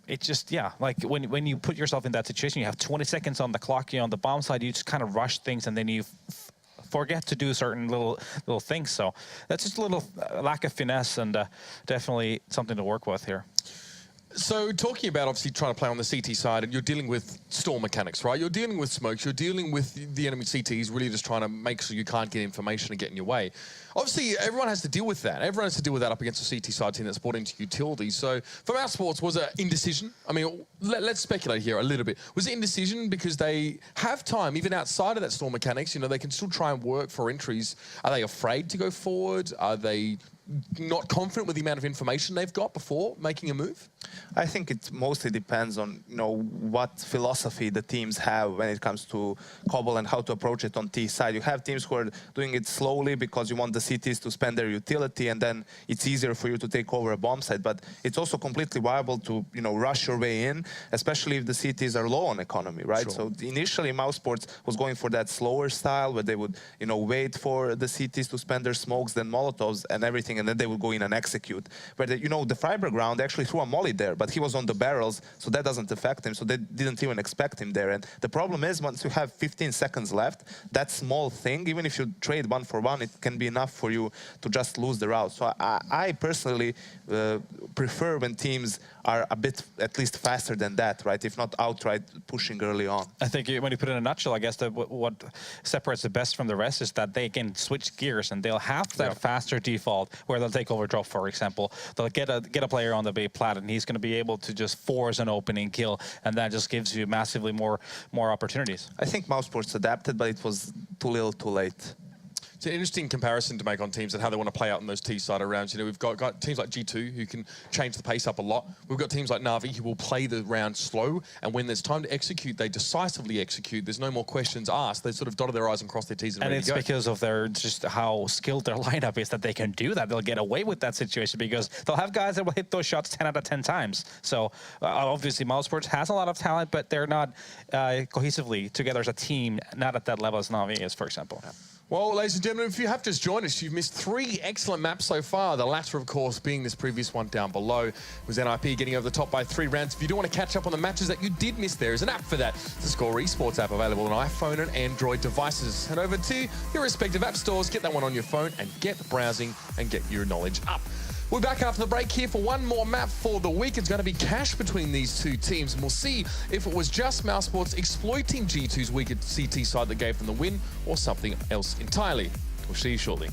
it just, yeah, like when you put yourself in that situation, you have 20 seconds on the clock, you know, on the bomb side, you just kind of rush things, and then you forget to do certain little things. So that's just a little lack of finesse, and definitely something to work with here. So talking about obviously trying to play on the CT side, and you're dealing with storm mechanics, right? You're dealing with smokes, you're dealing with the enemy CTs, really just trying to make sure you can't get information and get in your way. Obviously, everyone has to deal with that. Everyone has to deal with that up against a CT side team that's bought into utilities. So for Mousesports, was it indecision? I mean, let's speculate here a little bit. Was it indecision because they have time, even outside of that storm mechanics, you know, they can still try and work for entries. Are they afraid to go forward? Are they not confident with the amount of information they've got before making a move? I think it mostly depends on, you know, what philosophy the teams have when it comes to Cbble and how to approach it on T side. You have teams who are doing it slowly because you want the CTs to spend their utility, and then it's easier for you to take over a bomb site. But it's also completely viable to, you know, rush your way in, especially if the CTs are low on economy, right? Sure. So initially, Mousesports was going for that slower style where they would, you know, wait for the CTs to spend their smokes, then Molotovs and everything, and then they would go in and execute. But you know, the Freiburg round, they actually threw a molly there, but he was on the barrels, so that doesn't affect him, so they didn't even expect him there. And the problem is, once you have 15 seconds left, that small thing, even if you trade 1 for 1, it can be enough for you to just lose the route. So I personally prefer when teams are a bit at least faster than that, right? If not outright pushing early on. I think when you put it in a nutshell, I guess that what separates the best from the rest is that they can switch gears, and they'll have that faster default where they'll take over drop, for example. They'll get a player on the B plat, and he's going to be able to just force an opening kill, and that just gives you massively more opportunities. I think Mousesports adapted, but it was too little too late. It's an interesting comparison to make on teams and how they want to play out in those T-side rounds. You know, we've got teams like G2 who can change the pace up a lot. We've got teams like Na'Vi who will play the round slow, and when there's time to execute, they decisively execute. There's no more questions asked. They sort of dotted their I's and crossed their T's and ready to go. And it's because of their just how skilled their lineup is that they can do that. They'll get away with that situation because they'll have guys that will hit those shots 10 out of 10 times. So obviously Mousesports has a lot of talent, but they're not cohesively together as a team, not at that level as Na'Vi is, for example. Yeah. Well, ladies and gentlemen, if you have just joined us, you've missed 3 excellent maps so far. The latter, of course, being this previous one down below. It was NiP getting over the top by 3 rounds. If you do want to catch up on the matches that you did miss, there is an app for that. The Score Esports app available on iPhone and Android devices. Head over to your respective app stores, get that one on your phone, and get browsing and get your knowledge up. We're back after the break here for one more map for the week. It's going to be cash between these 2 teams, and we'll see if it was just Mousesports exploiting G2's weaker CT side that gave them the win, or something else entirely. We'll see you shortly.